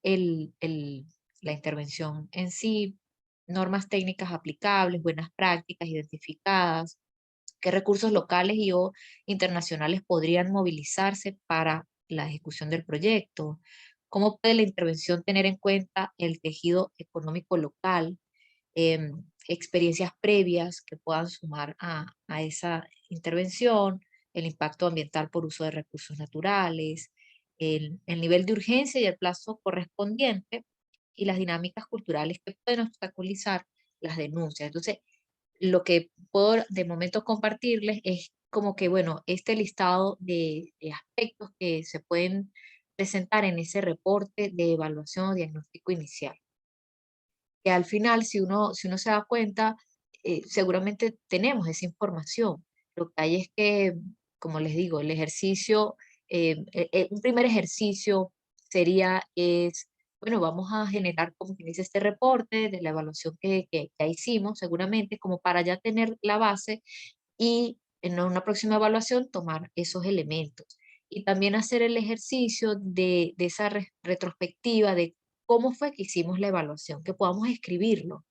el, el- la intervención en sí, normas técnicas aplicables, buenas prácticas identificadas, qué recursos locales y o internacionales podrían movilizarse para la ejecución del proyecto, cómo puede la intervención tener en cuenta el tejido económico local, experiencias previas que puedan sumar a esa intervención, el impacto ambiental por uso de recursos naturales, el nivel de urgencia y el plazo correspondiente y las dinámicas culturales que pueden obstaculizar las denuncias. Entonces, lo que puedo de momento compartirles es como que, bueno, este listado de aspectos que se pueden presentar en ese reporte de evaluación o diagnóstico inicial. Que al final, si uno se da cuenta, seguramente tenemos esa información. Lo que hay es que, como les digo, el ejercicio, un primer ejercicio sería, bueno, vamos a generar, como quien dice, este reporte de la evaluación que ya hicimos, seguramente, como para ya tener la base y en una próxima evaluación tomar esos elementos. Y también hacer el ejercicio de esa retrospectiva de cómo fue que hicimos la evaluación, que podamos escribirlo.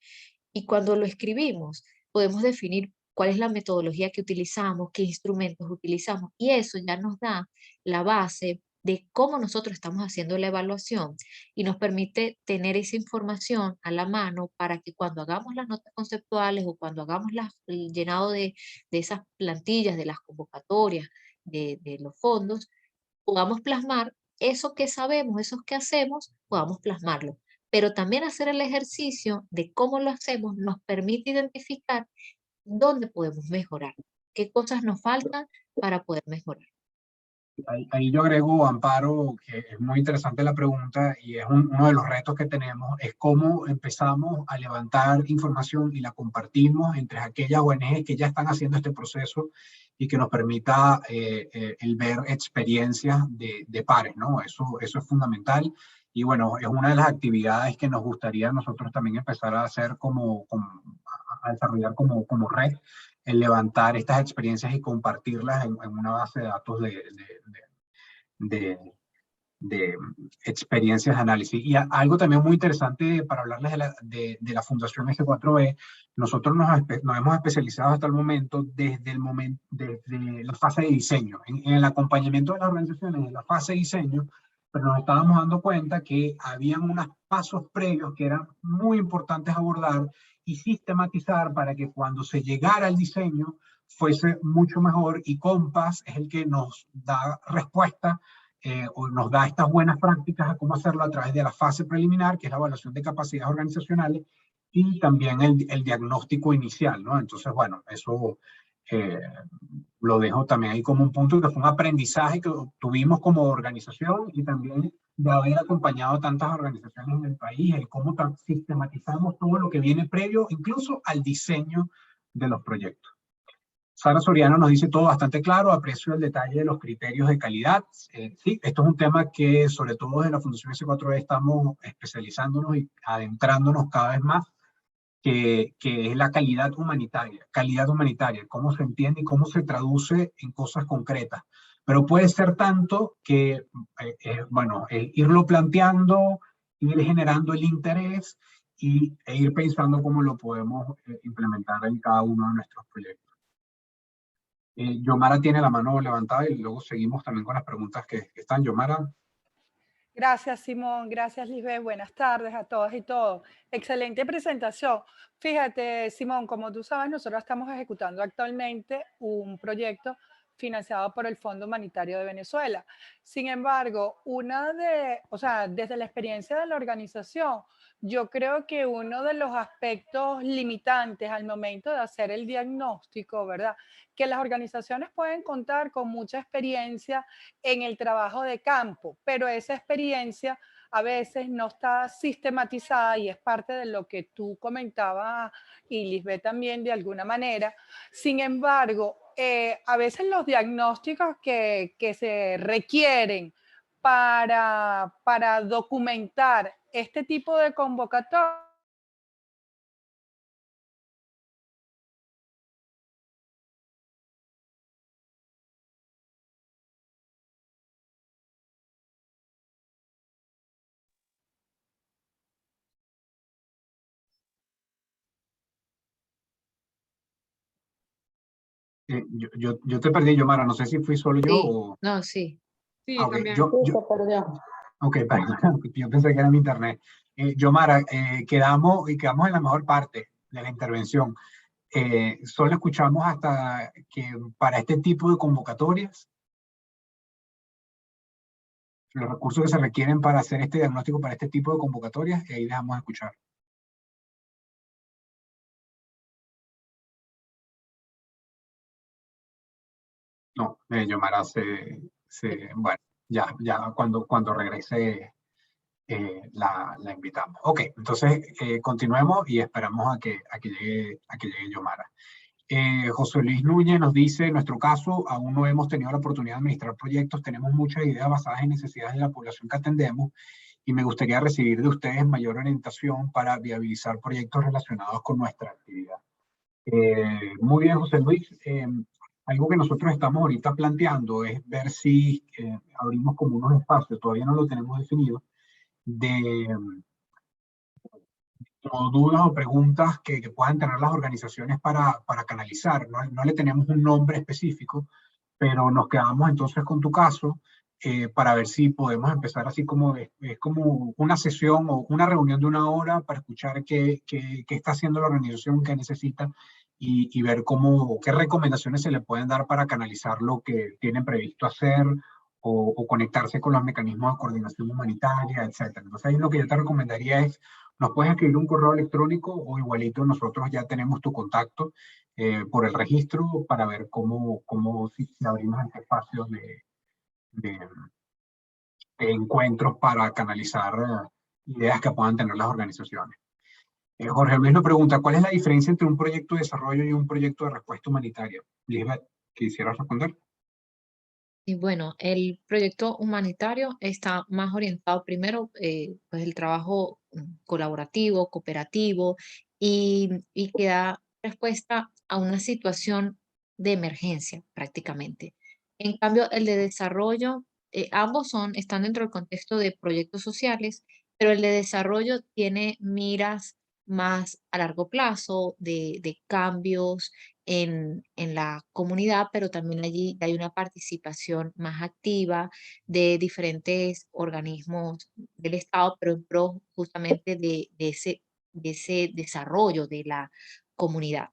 Y cuando lo escribimos, podemos definir cuál es la metodología que utilizamos, qué instrumentos utilizamos, y eso ya nos da la base de cómo nosotros estamos haciendo la evaluación y nos permite tener esa información a la mano para que cuando hagamos las notas conceptuales o cuando hagamos el llenado de esas plantillas, de las convocatorias, de los fondos, podamos plasmar eso que sabemos, eso que hacemos, podamos plasmarlo. Pero también hacer el ejercicio de cómo lo hacemos nos permite identificar dónde podemos mejorar, qué cosas nos faltan para poder mejorar. Ahí yo agrego, Amparo, que es muy interesante la pregunta y es uno de los retos que tenemos, es cómo empezamos a levantar información y la compartimos entre aquellas ONGs que ya están haciendo este proceso y que nos permita el ver experiencias de pares, ¿no? Eso es fundamental y bueno, es una de las actividades que nos gustaría nosotros también empezar a hacer a desarrollar como red, el levantar estas experiencias y compartirlas en una base de datos de, de experiencias de análisis. Y algo también muy interesante para hablarles de la Fundación S4E, nosotros nos hemos especializado hasta el momento desde la fase de diseño, en el acompañamiento de las organizaciones en la fase de diseño, pero nos estábamos dando cuenta que habían unos pasos previos que eran muy importantes abordar y sistematizar para que cuando se llegara al diseño fuese mucho mejor, y Compass es el que nos da respuesta o nos da estas buenas prácticas a cómo hacerlo a través de la fase preliminar, que es la evaluación de capacidades organizacionales, y también el diagnóstico inicial, ¿no? Entonces, bueno, eso eh, lo dejo también ahí como un punto que fue un aprendizaje que tuvimos como organización y también de haber acompañado tantas organizaciones en el país, el cómo sistematizamos todo lo que viene previo, incluso al diseño de los proyectos. Sara Soriano nos dice todo bastante claro, aprecio el detalle de los criterios de calidad. Sí, esto es un tema que sobre todo en la Fundación S4E estamos especializándonos y adentrándonos cada vez más, que es la calidad humanitaria, cómo se entiende y cómo se traduce en cosas concretas. Pero puede ser tanto que, bueno, irlo planteando, ir generando el interés e ir pensando cómo lo podemos implementar en cada uno de nuestros proyectos. Yomara tiene la mano levantada y luego seguimos también con las preguntas que están. Yomara. Gracias, Simón. Gracias, Lisbeth. Buenas tardes a todas y todos. Excelente presentación. Fíjate, Simón, como tú sabes, nosotros estamos ejecutando actualmente un proyecto financiado por el Fondo Humanitario de Venezuela. Sin embargo, desde la experiencia de la organización, yo creo que uno de los aspectos limitantes al momento de hacer el diagnóstico, ¿verdad? Que las organizaciones pueden contar con mucha experiencia en el trabajo de campo, pero esa experiencia a veces no está sistematizada y es parte de lo que tú comentabas y Lisbeth también de alguna manera. Sin embargo, a veces los diagnósticos que se requieren para documentar este tipo de convocatoria Yo te perdí, Yomara, no sé si fui solo yo Sí, o... no, sí. Sí, Ok, también. ok, perdón, yo pensé que era mi internet. Yomara, quedamos en la mejor parte de la intervención. Solo escuchamos hasta que para este tipo de convocatorias, los recursos que se requieren para hacer este diagnóstico para este tipo de convocatorias, y ahí dejamos de escuchar. No, Yomara bueno, ya cuando regrese la invitamos. Ok, entonces continuemos y esperamos a que llegue Yomara. José Luis Núñez nos dice, en nuestro caso, aún no hemos tenido la oportunidad de administrar proyectos, tenemos muchas ideas basadas en necesidades de la población que atendemos y me gustaría recibir de ustedes mayor orientación para viabilizar proyectos relacionados con nuestra actividad. Muy bien, José Luis. Algo que nosotros estamos ahorita planteando es ver si abrimos como unos espacios, todavía no lo tenemos definido, de o dudas o preguntas que puedan tener las organizaciones para canalizar. No le tenemos un nombre específico, pero nos quedamos entonces con tu caso para ver si podemos empezar así como es como una sesión o una reunión de una hora para escuchar qué está haciendo la organización, qué necesita y ver qué recomendaciones se le pueden dar para canalizar lo que tienen previsto hacer o conectarse con los mecanismos de coordinación humanitaria, etc. Entonces ahí lo que yo te recomendaría es, nos puedes escribir un correo electrónico o igualito nosotros ya tenemos tu contacto por el registro para ver si abrimos este espacio de, de encuentros para canalizar ideas que puedan tener las organizaciones. Jorge Luis nos pregunta, ¿cuál es la diferencia entre un proyecto de desarrollo y un proyecto de respuesta humanitaria? Lisbeth, ¿quisieras responder? Y bueno, el proyecto humanitario está más orientado primero, pues el trabajo colaborativo, cooperativo y que da respuesta a una situación de emergencia prácticamente. En cambio, el de desarrollo, ambos están dentro del contexto de proyectos sociales, pero el de desarrollo tiene miras más a largo plazo de cambios en la comunidad, pero también allí hay una participación más activa de diferentes organismos del Estado, pero en pro justamente de ese desarrollo de la comunidad.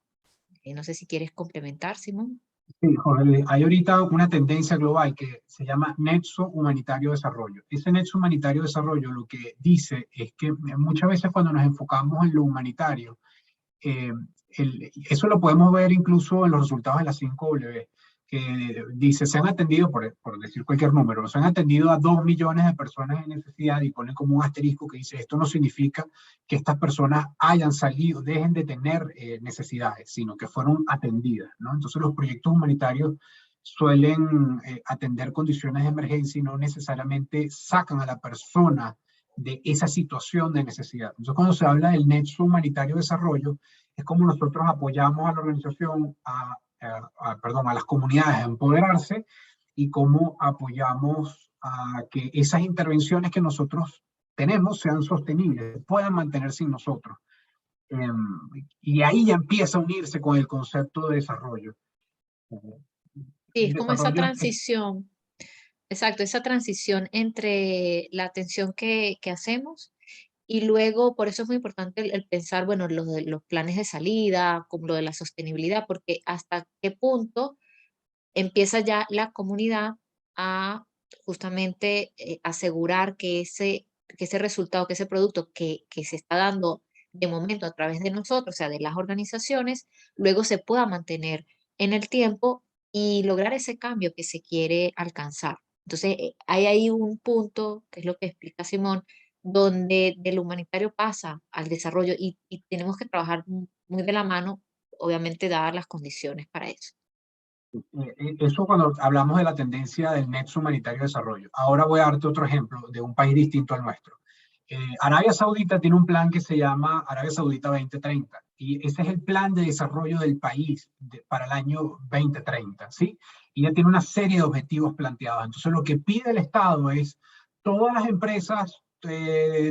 No sé si quieres complementar, Simón. Sí, Jorge Luis, hay ahorita una tendencia global que se llama Nexo Humanitario Desarrollo. Ese Nexo Humanitario Desarrollo lo que dice es que muchas veces cuando nos enfocamos en lo humanitario, eh, eso lo podemos ver incluso en los resultados de la 5W, que dice, se han atendido, por decir cualquier número, se han atendido a 2 millones de personas en necesidad y ponen como un asterisco que dice, esto no significa que estas personas hayan salido, dejen de tener necesidades, sino que fueron atendidas, ¿no? Entonces los proyectos humanitarios suelen atender condiciones de emergencia y no necesariamente sacan a la persona de esa situación de necesidad. Entonces cuando se habla del nexo humanitario de desarrollo, es como nosotros apoyamos a la organización, a las comunidades a empoderarse y cómo apoyamos a que esas intervenciones que nosotros tenemos sean sostenibles, puedan mantenerse en nosotros. Y ahí ya empieza a unirse con el concepto de desarrollo. Sí, es como esa Desarrollo transición, exacto, esa transición entre la atención que hacemos y luego, por eso es muy importante el pensar, bueno, los planes de salida, como lo de la sostenibilidad, porque hasta qué punto empieza ya la comunidad a justamente asegurar que ese resultado, que ese producto que se está dando de momento a través de nosotros, o sea, de las organizaciones, luego se pueda mantener en el tiempo y lograr ese cambio que se quiere alcanzar. Entonces, hay ahí un punto, que es lo que explica Simón, donde del humanitario pasa al desarrollo y tenemos que trabajar muy de la mano, obviamente dadas las condiciones para eso. Eso cuando hablamos de la tendencia del nexo humanitario de desarrollo. Ahora voy a darte otro ejemplo de un país distinto al nuestro. Arabia Saudita tiene un plan que se llama Arabia Saudita 2030 y ese es el plan de desarrollo del país para el año 2030, ¿sí? Y ya tiene una serie de objetivos planteados. Entonces lo que pide el Estado es todas las empresas,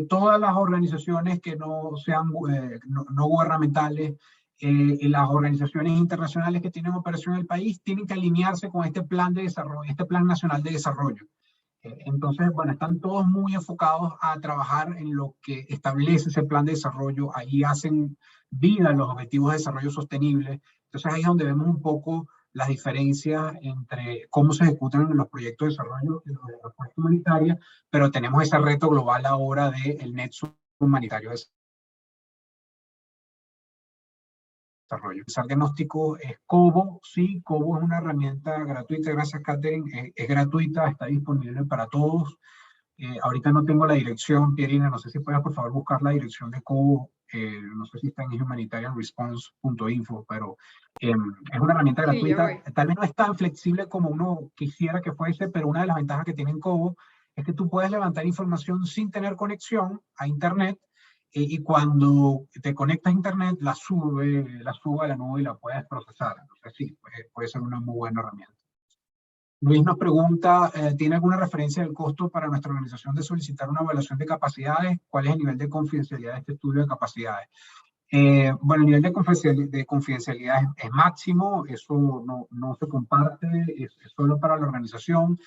todas las organizaciones que no sean no gubernamentales, las organizaciones internacionales que tienen operación en el país tienen que alinearse con este plan de desarrollo, este plan nacional de desarrollo. Entonces, bueno, están todos muy enfocados a trabajar en lo que establece ese plan de desarrollo. Ahí hacen vida los objetivos de desarrollo sostenible. Entonces ahí es donde vemos un poco las diferencias entre cómo se ejecutan los proyectos de desarrollo y los de respuesta humanitaria, pero tenemos ese reto global ahora del nexo humanitario de desarrollo. El diagnóstico es Cobo. Sí, Cobo es una herramienta gratuita, gracias Catherine, es gratuita, está disponible para todos. Ahorita no tengo la dirección, Pierina, no sé si puedes por favor buscar la dirección de Cobo, no sé si está en humanitarianresponse.info, pero es una herramienta gratuita. Tal vez no es tan flexible como uno quisiera que fuese, pero una de las ventajas que tiene Cobo es que tú puedes levantar información sin tener conexión a internet, y cuando te conectas a internet la sube a la nube y la puedes procesar. Entonces sí, puede ser una muy buena herramienta. Luis nos pregunta, ¿tiene alguna referencia del costo para nuestra organización de solicitar una evaluación de capacidades? ¿Cuál es el nivel de confidencialidad de este estudio de capacidades? Bueno, el nivel de confidencialidad es máximo, eso no se comparte, es solo para la organización.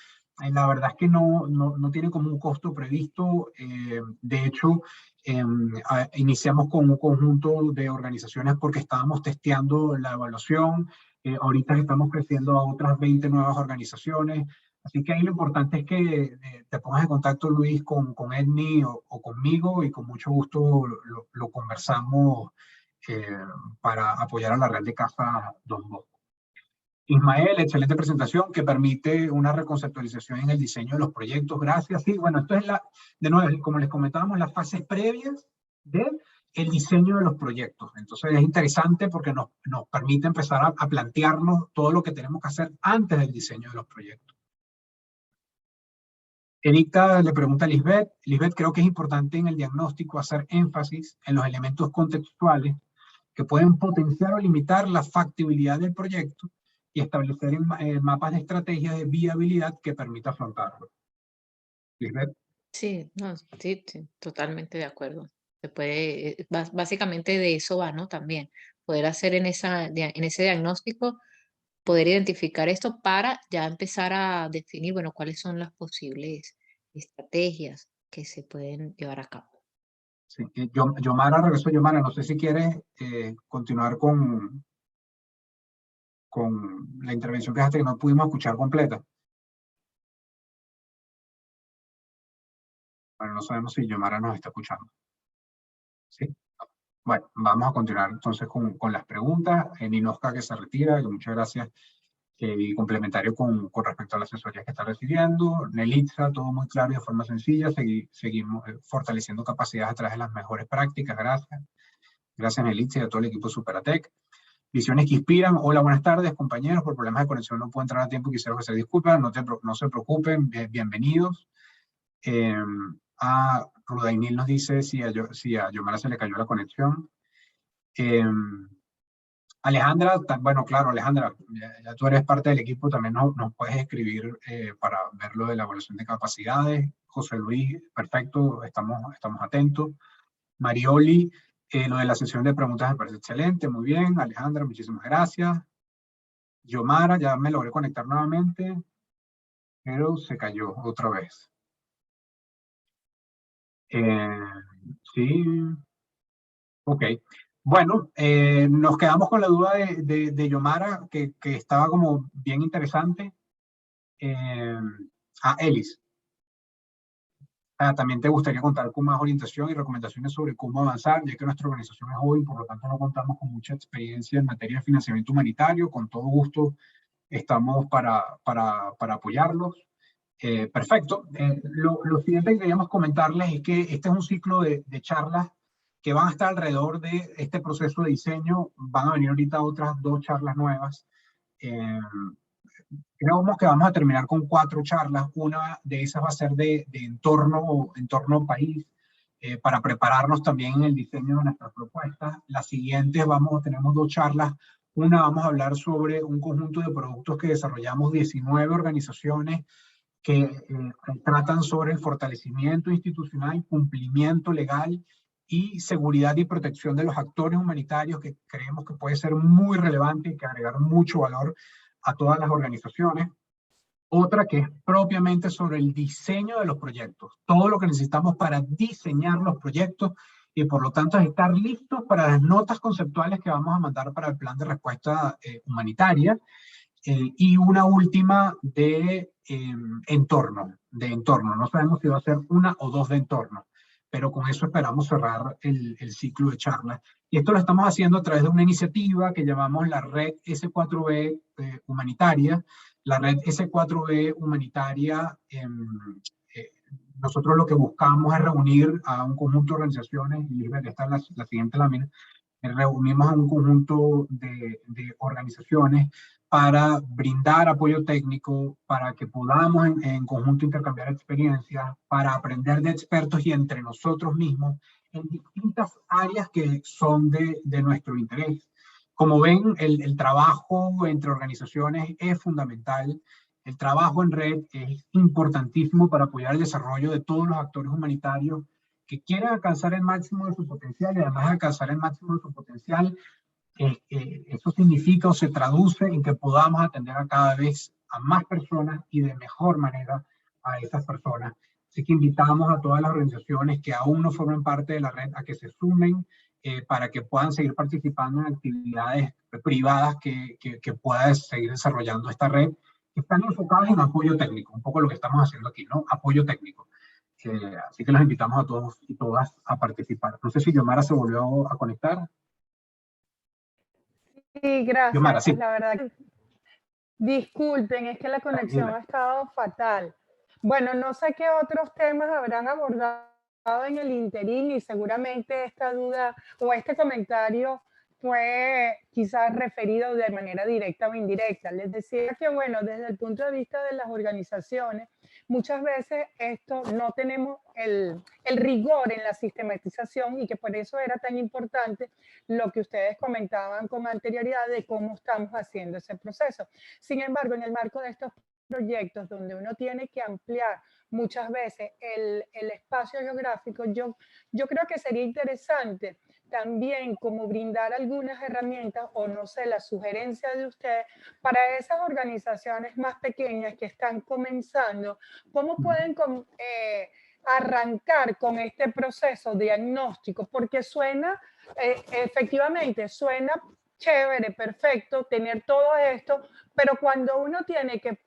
La verdad es que no tiene como un costo previsto. De hecho, iniciamos con un conjunto de organizaciones porque estábamos testeando la evaluación. Ahorita estamos creciendo a otras 20 nuevas organizaciones. Así que ahí lo importante es que te pongas en contacto, Luis, con Edney o conmigo, y con mucho gusto lo conversamos para apoyar a la red de Casa Don Bosco. Ismael, excelente presentación que permite una reconceptualización en el diseño de los proyectos. Gracias. Sí, bueno, esto es de nuevo, como les comentábamos, las fases previas del diseño de los proyectos. Entonces es interesante porque nos permite empezar a plantearnos todo lo que tenemos que hacer antes del diseño de los proyectos. Erika le pregunta a Lisbeth. Lisbeth, creo que es importante en el diagnóstico hacer énfasis en los elementos contextuales que pueden potenciar o limitar la factibilidad del proyecto y establecer mapas de estrategias de viabilidad que permita afrontarlo. Lisbeth. Sí, no, sí, totalmente de acuerdo. Se puede, básicamente de eso va, ¿no? También poder hacer en ese diagnóstico, poder identificar esto para ya empezar a definir, bueno, cuáles son las posibles estrategias que se pueden llevar a cabo. Sí, Yomara, regreso Yomara, no sé si quieres continuar con la intervención que no pudimos escuchar completa. Bueno, no sabemos si Yomara nos está escuchando. ¿Sí? Bueno, vamos a continuar entonces con las preguntas. Ninoska, que se retira, muchas gracias. Y complementario con respecto a la asesoría que está recibiendo. Nelitza, todo muy claro y de forma sencilla. Seguimos fortaleciendo capacidades a través de las mejores prácticas. Gracias. Gracias, Nelitza, y a todo el equipo de Superatec. Visiones que inspiran. Hola, buenas tardes, compañeros. Por problemas de conexión no puedo entrar a tiempo. Quisiera ofrecer disculpas. No se preocupen. Bienvenidos. Rudainil nos dice si a Yomara se le cayó la conexión. Alejandra, bueno, claro, Alejandra, ya tú eres parte del equipo, también nos puedes escribir para ver lo de la evaluación de capacidades. José Luis, perfecto, estamos atentos. Marioli, lo de la sesión de preguntas me parece excelente, muy bien. Alejandra, muchísimas gracias. Yomara, ya me logré conectar nuevamente, pero se cayó otra vez. Sí, ok. Bueno, nos quedamos con la duda de Yomara, que estaba como bien interesante. Elis, también te gustaría contar con más orientación y recomendaciones sobre cómo avanzar, ya que nuestra organización es joven, por lo tanto no contamos con mucha experiencia en materia de financiamiento humanitario. Con todo gusto estamos para apoyarlos. Perfecto. Lo siguiente que queríamos comentarles es que este es un ciclo de charlas que van a estar alrededor de este proceso de diseño. Van a venir ahorita otras 2 charlas nuevas. Creo que vamos a terminar con 4 charlas. Una de esas va a ser de entorno país, para prepararnos también en el diseño de nuestras propuestas. Las siguientes tenemos 2 charlas. Una, vamos a hablar sobre un conjunto de productos que desarrollamos 19 organizaciones que tratan sobre el fortalecimiento institucional, cumplimiento legal y seguridad y protección de los actores humanitarios, que creemos que puede ser muy relevante y que agregar mucho valor a todas las organizaciones. Otra que es propiamente sobre el diseño de los proyectos, todo lo que necesitamos para diseñar los proyectos y por lo tanto estar listos para las notas conceptuales que vamos a mandar para el plan de respuesta humanitaria. Y una última de entorno. No sabemos si va a ser 1 o 2 de entorno, pero con eso esperamos cerrar el ciclo de charlas. Y esto lo estamos haciendo a través de una iniciativa que llamamos la Red S4B Humanitaria. La Red S4B Humanitaria, nosotros lo que buscamos es reunir a un conjunto de organizaciones, y esta es la siguiente lámina, reunimos a un conjunto de organizaciones para brindar apoyo técnico, para que podamos en conjunto intercambiar experiencias, para aprender de expertos y entre nosotros mismos en distintas áreas que son de nuestro interés. Como ven, el trabajo entre organizaciones es fundamental. El trabajo en red es importantísimo para apoyar el desarrollo de todos los actores humanitarios que quieren alcanzar el máximo de su potencial, y además de alcanzar el máximo de su potencial, eso significa o se traduce en que podamos atender a cada vez a más personas y de mejor manera a esas personas. Así que invitamos a todas las organizaciones que aún no forman parte de la red a que se sumen para que puedan seguir participando en actividades privadas que pueda seguir desarrollando esta red, que están enfocadas en apoyo técnico, un poco lo que estamos haciendo aquí, ¿no? Apoyo técnico. Así que los invitamos a todos y todas a participar. No sé si Yomara se volvió a conectar. Sí, gracias. Yomara, sí. La verdad que disculpen, es que la conexión ha estado fatal. Bueno, no sé qué otros temas habrán abordado en el interín, y seguramente esta duda o este comentario fue quizás referido de manera directa o indirecta. Les decía que, bueno, desde el punto de vista de las organizaciones, muchas veces esto no tenemos el rigor en la sistematización, y que por eso era tan importante lo que ustedes comentaban con anterioridad de cómo estamos haciendo ese proceso. Sin embargo, en el marco de estos proyectos donde uno tiene que ampliar muchas veces el espacio geográfico, yo creo que sería interesante también como brindar algunas herramientas, o no sé, la sugerencia de usted para esas organizaciones más pequeñas que están comenzando, cómo pueden arrancar con este proceso diagnóstico, porque suena, efectivamente, suena chévere, perfecto, tener todo esto, pero cuando uno tiene que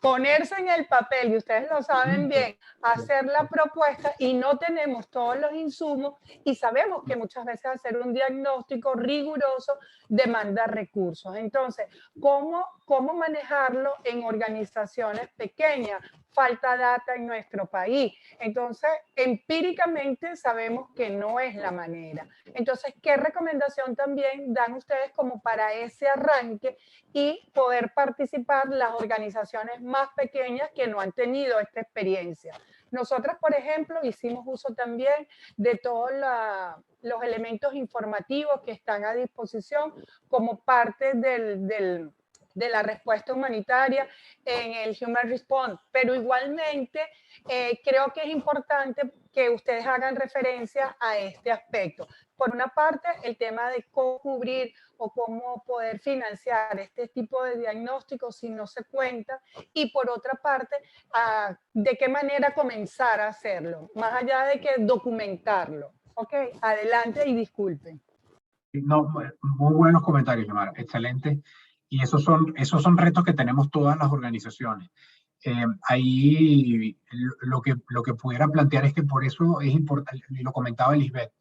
ponerse en el papel, y ustedes lo saben bien, hacer la propuesta, y no tenemos todos los insumos, y sabemos que muchas veces hacer un diagnóstico riguroso demanda recursos. Entonces, ¿cómo manejarlo en organizaciones pequeñas? Falta data en nuestro país. Entonces, empíricamente sabemos que no es la manera. Entonces, ¿qué recomendación también dan ustedes como para ese arranque y poder participar las organizaciones más pequeñas que no han tenido esta experiencia? Nosotras, por ejemplo, hicimos uso también de todos los elementos informativos que están a disposición como parte de la respuesta humanitaria en el Human Response, pero igualmente creo que es importante que ustedes hagan referencia a este aspecto. Por una parte, el tema de cómo cubrir o cómo poder financiar este tipo de diagnósticos si no se cuenta, y por otra parte, de qué manera comenzar a hacerlo, más allá de que documentarlo. Ok, adelante y disculpen. No, muy buenos comentarios, Yomara, excelente. Y esos son retos que tenemos todas las organizaciones. Ahí lo que pudiera plantear es que por eso es importante, y lo comentaba Lisbeth,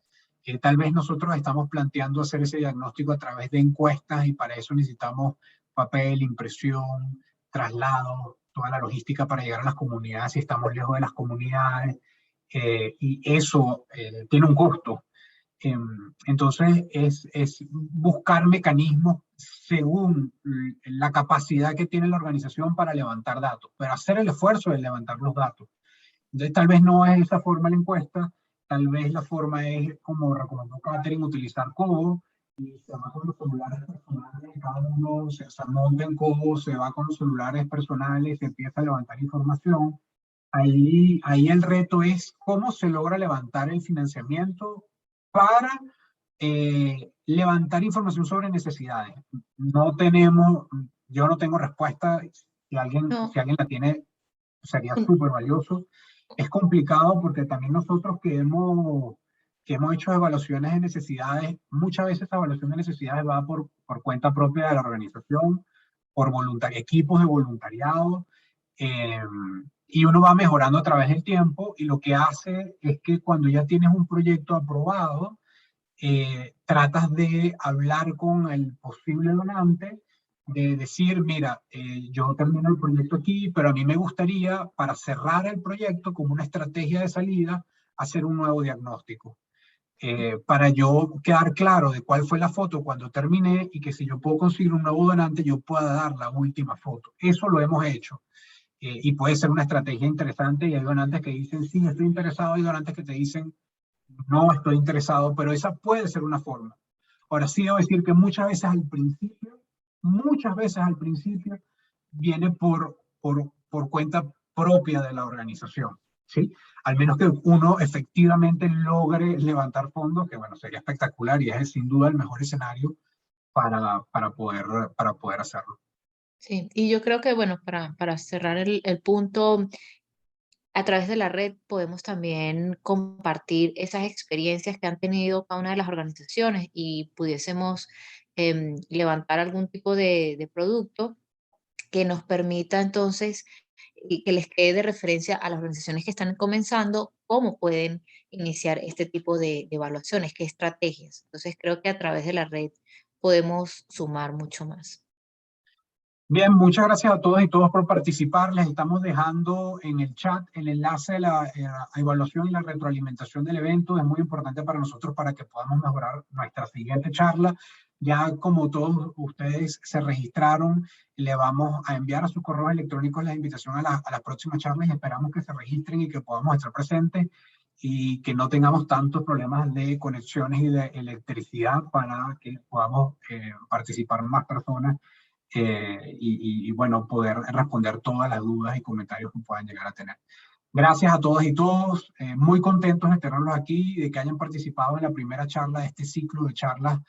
tal vez nosotros estamos planteando hacer ese diagnóstico a través de encuestas, y para eso necesitamos papel, impresión, traslado, toda la logística para llegar a las comunidades si estamos lejos de las comunidades, y eso tiene un costo. Entonces es buscar mecanismos según la capacidad que tiene la organización para levantar datos, pero hacer el esfuerzo de levantar los datos. Entonces tal vez no es esa forma la encuesta, tal vez la forma es, como recomendó Catherine, utilizar Cobo, y se va con los celulares personales, cada uno se monta en Cobo, se va con los celulares personales, se empieza a levantar información. Ahí el reto es cómo se logra levantar el financiamiento para levantar información sobre necesidades. Yo no tengo respuesta. Si alguien la tiene, sería súper valioso. Es complicado porque también nosotros que hemos hecho evaluaciones de necesidades, muchas veces esa evaluación de necesidades va por cuenta propia de la organización, por equipos de voluntariado, y uno va mejorando a través del tiempo, y lo que hace es que cuando ya tienes un proyecto aprobado, tratas de hablar con el posible donante, de decir, mira, yo termino el proyecto aquí, pero a mí me gustaría, para cerrar el proyecto como una estrategia de salida, hacer un nuevo diagnóstico. Para yo quedar claro de cuál fue la foto cuando terminé, y que si yo puedo conseguir un nuevo donante, yo pueda dar la última foto. Eso lo hemos hecho. Y puede ser una estrategia interesante, y hay donantes que dicen, sí, estoy interesado, hay donantes que te dicen, no estoy interesado, pero esa puede ser una forma. Ahora sí debo decir que muchas veces al principio viene por cuenta propia de la organización, ¿sí? Al menos que uno efectivamente logre levantar fondos, que bueno, sería espectacular y es sin duda el mejor escenario para poder hacerlo. Sí, y yo creo que, bueno, para cerrar el punto, a través de la red podemos también compartir esas experiencias que han tenido cada una de las organizaciones y pudiésemos levantar algún tipo de producto que nos permita entonces y que les quede de referencia a las organizaciones que están comenzando, cómo pueden iniciar este tipo de evaluaciones, qué estrategias. Entonces creo que a través de la red podemos sumar mucho más. Bien, muchas gracias a todos y todas por participar. Les estamos dejando en el chat el enlace de la evaluación y la retroalimentación del evento. Es muy importante para nosotros para que podamos mejorar nuestra siguiente charla. Ya como todos ustedes se registraron, le vamos a enviar a sus correos electrónicos la invitación a las próximas charlas, y esperamos que se registren y que podamos estar presentes y que no tengamos tantos problemas de conexiones y de electricidad, para que podamos participar más personas, bueno, poder responder todas las dudas y comentarios que puedan llegar a tener. Gracias a todas y todos, muy contentos de tenerlos aquí, de que hayan participado en la primera charla de este ciclo de charlas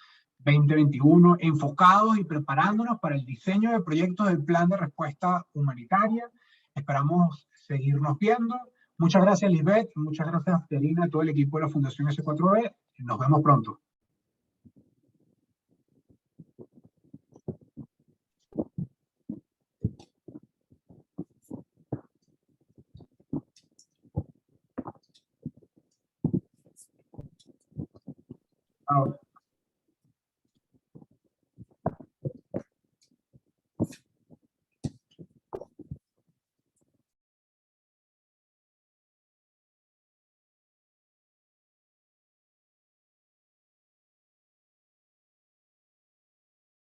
2021, enfocados y preparándonos para el diseño de proyectos del Plan de Respuesta Humanitaria. Esperamos seguirnos viendo. Muchas gracias, Lisbeth, muchas gracias, Terina, a todo el equipo de la Fundación S4B. Nos vemos pronto. Chao.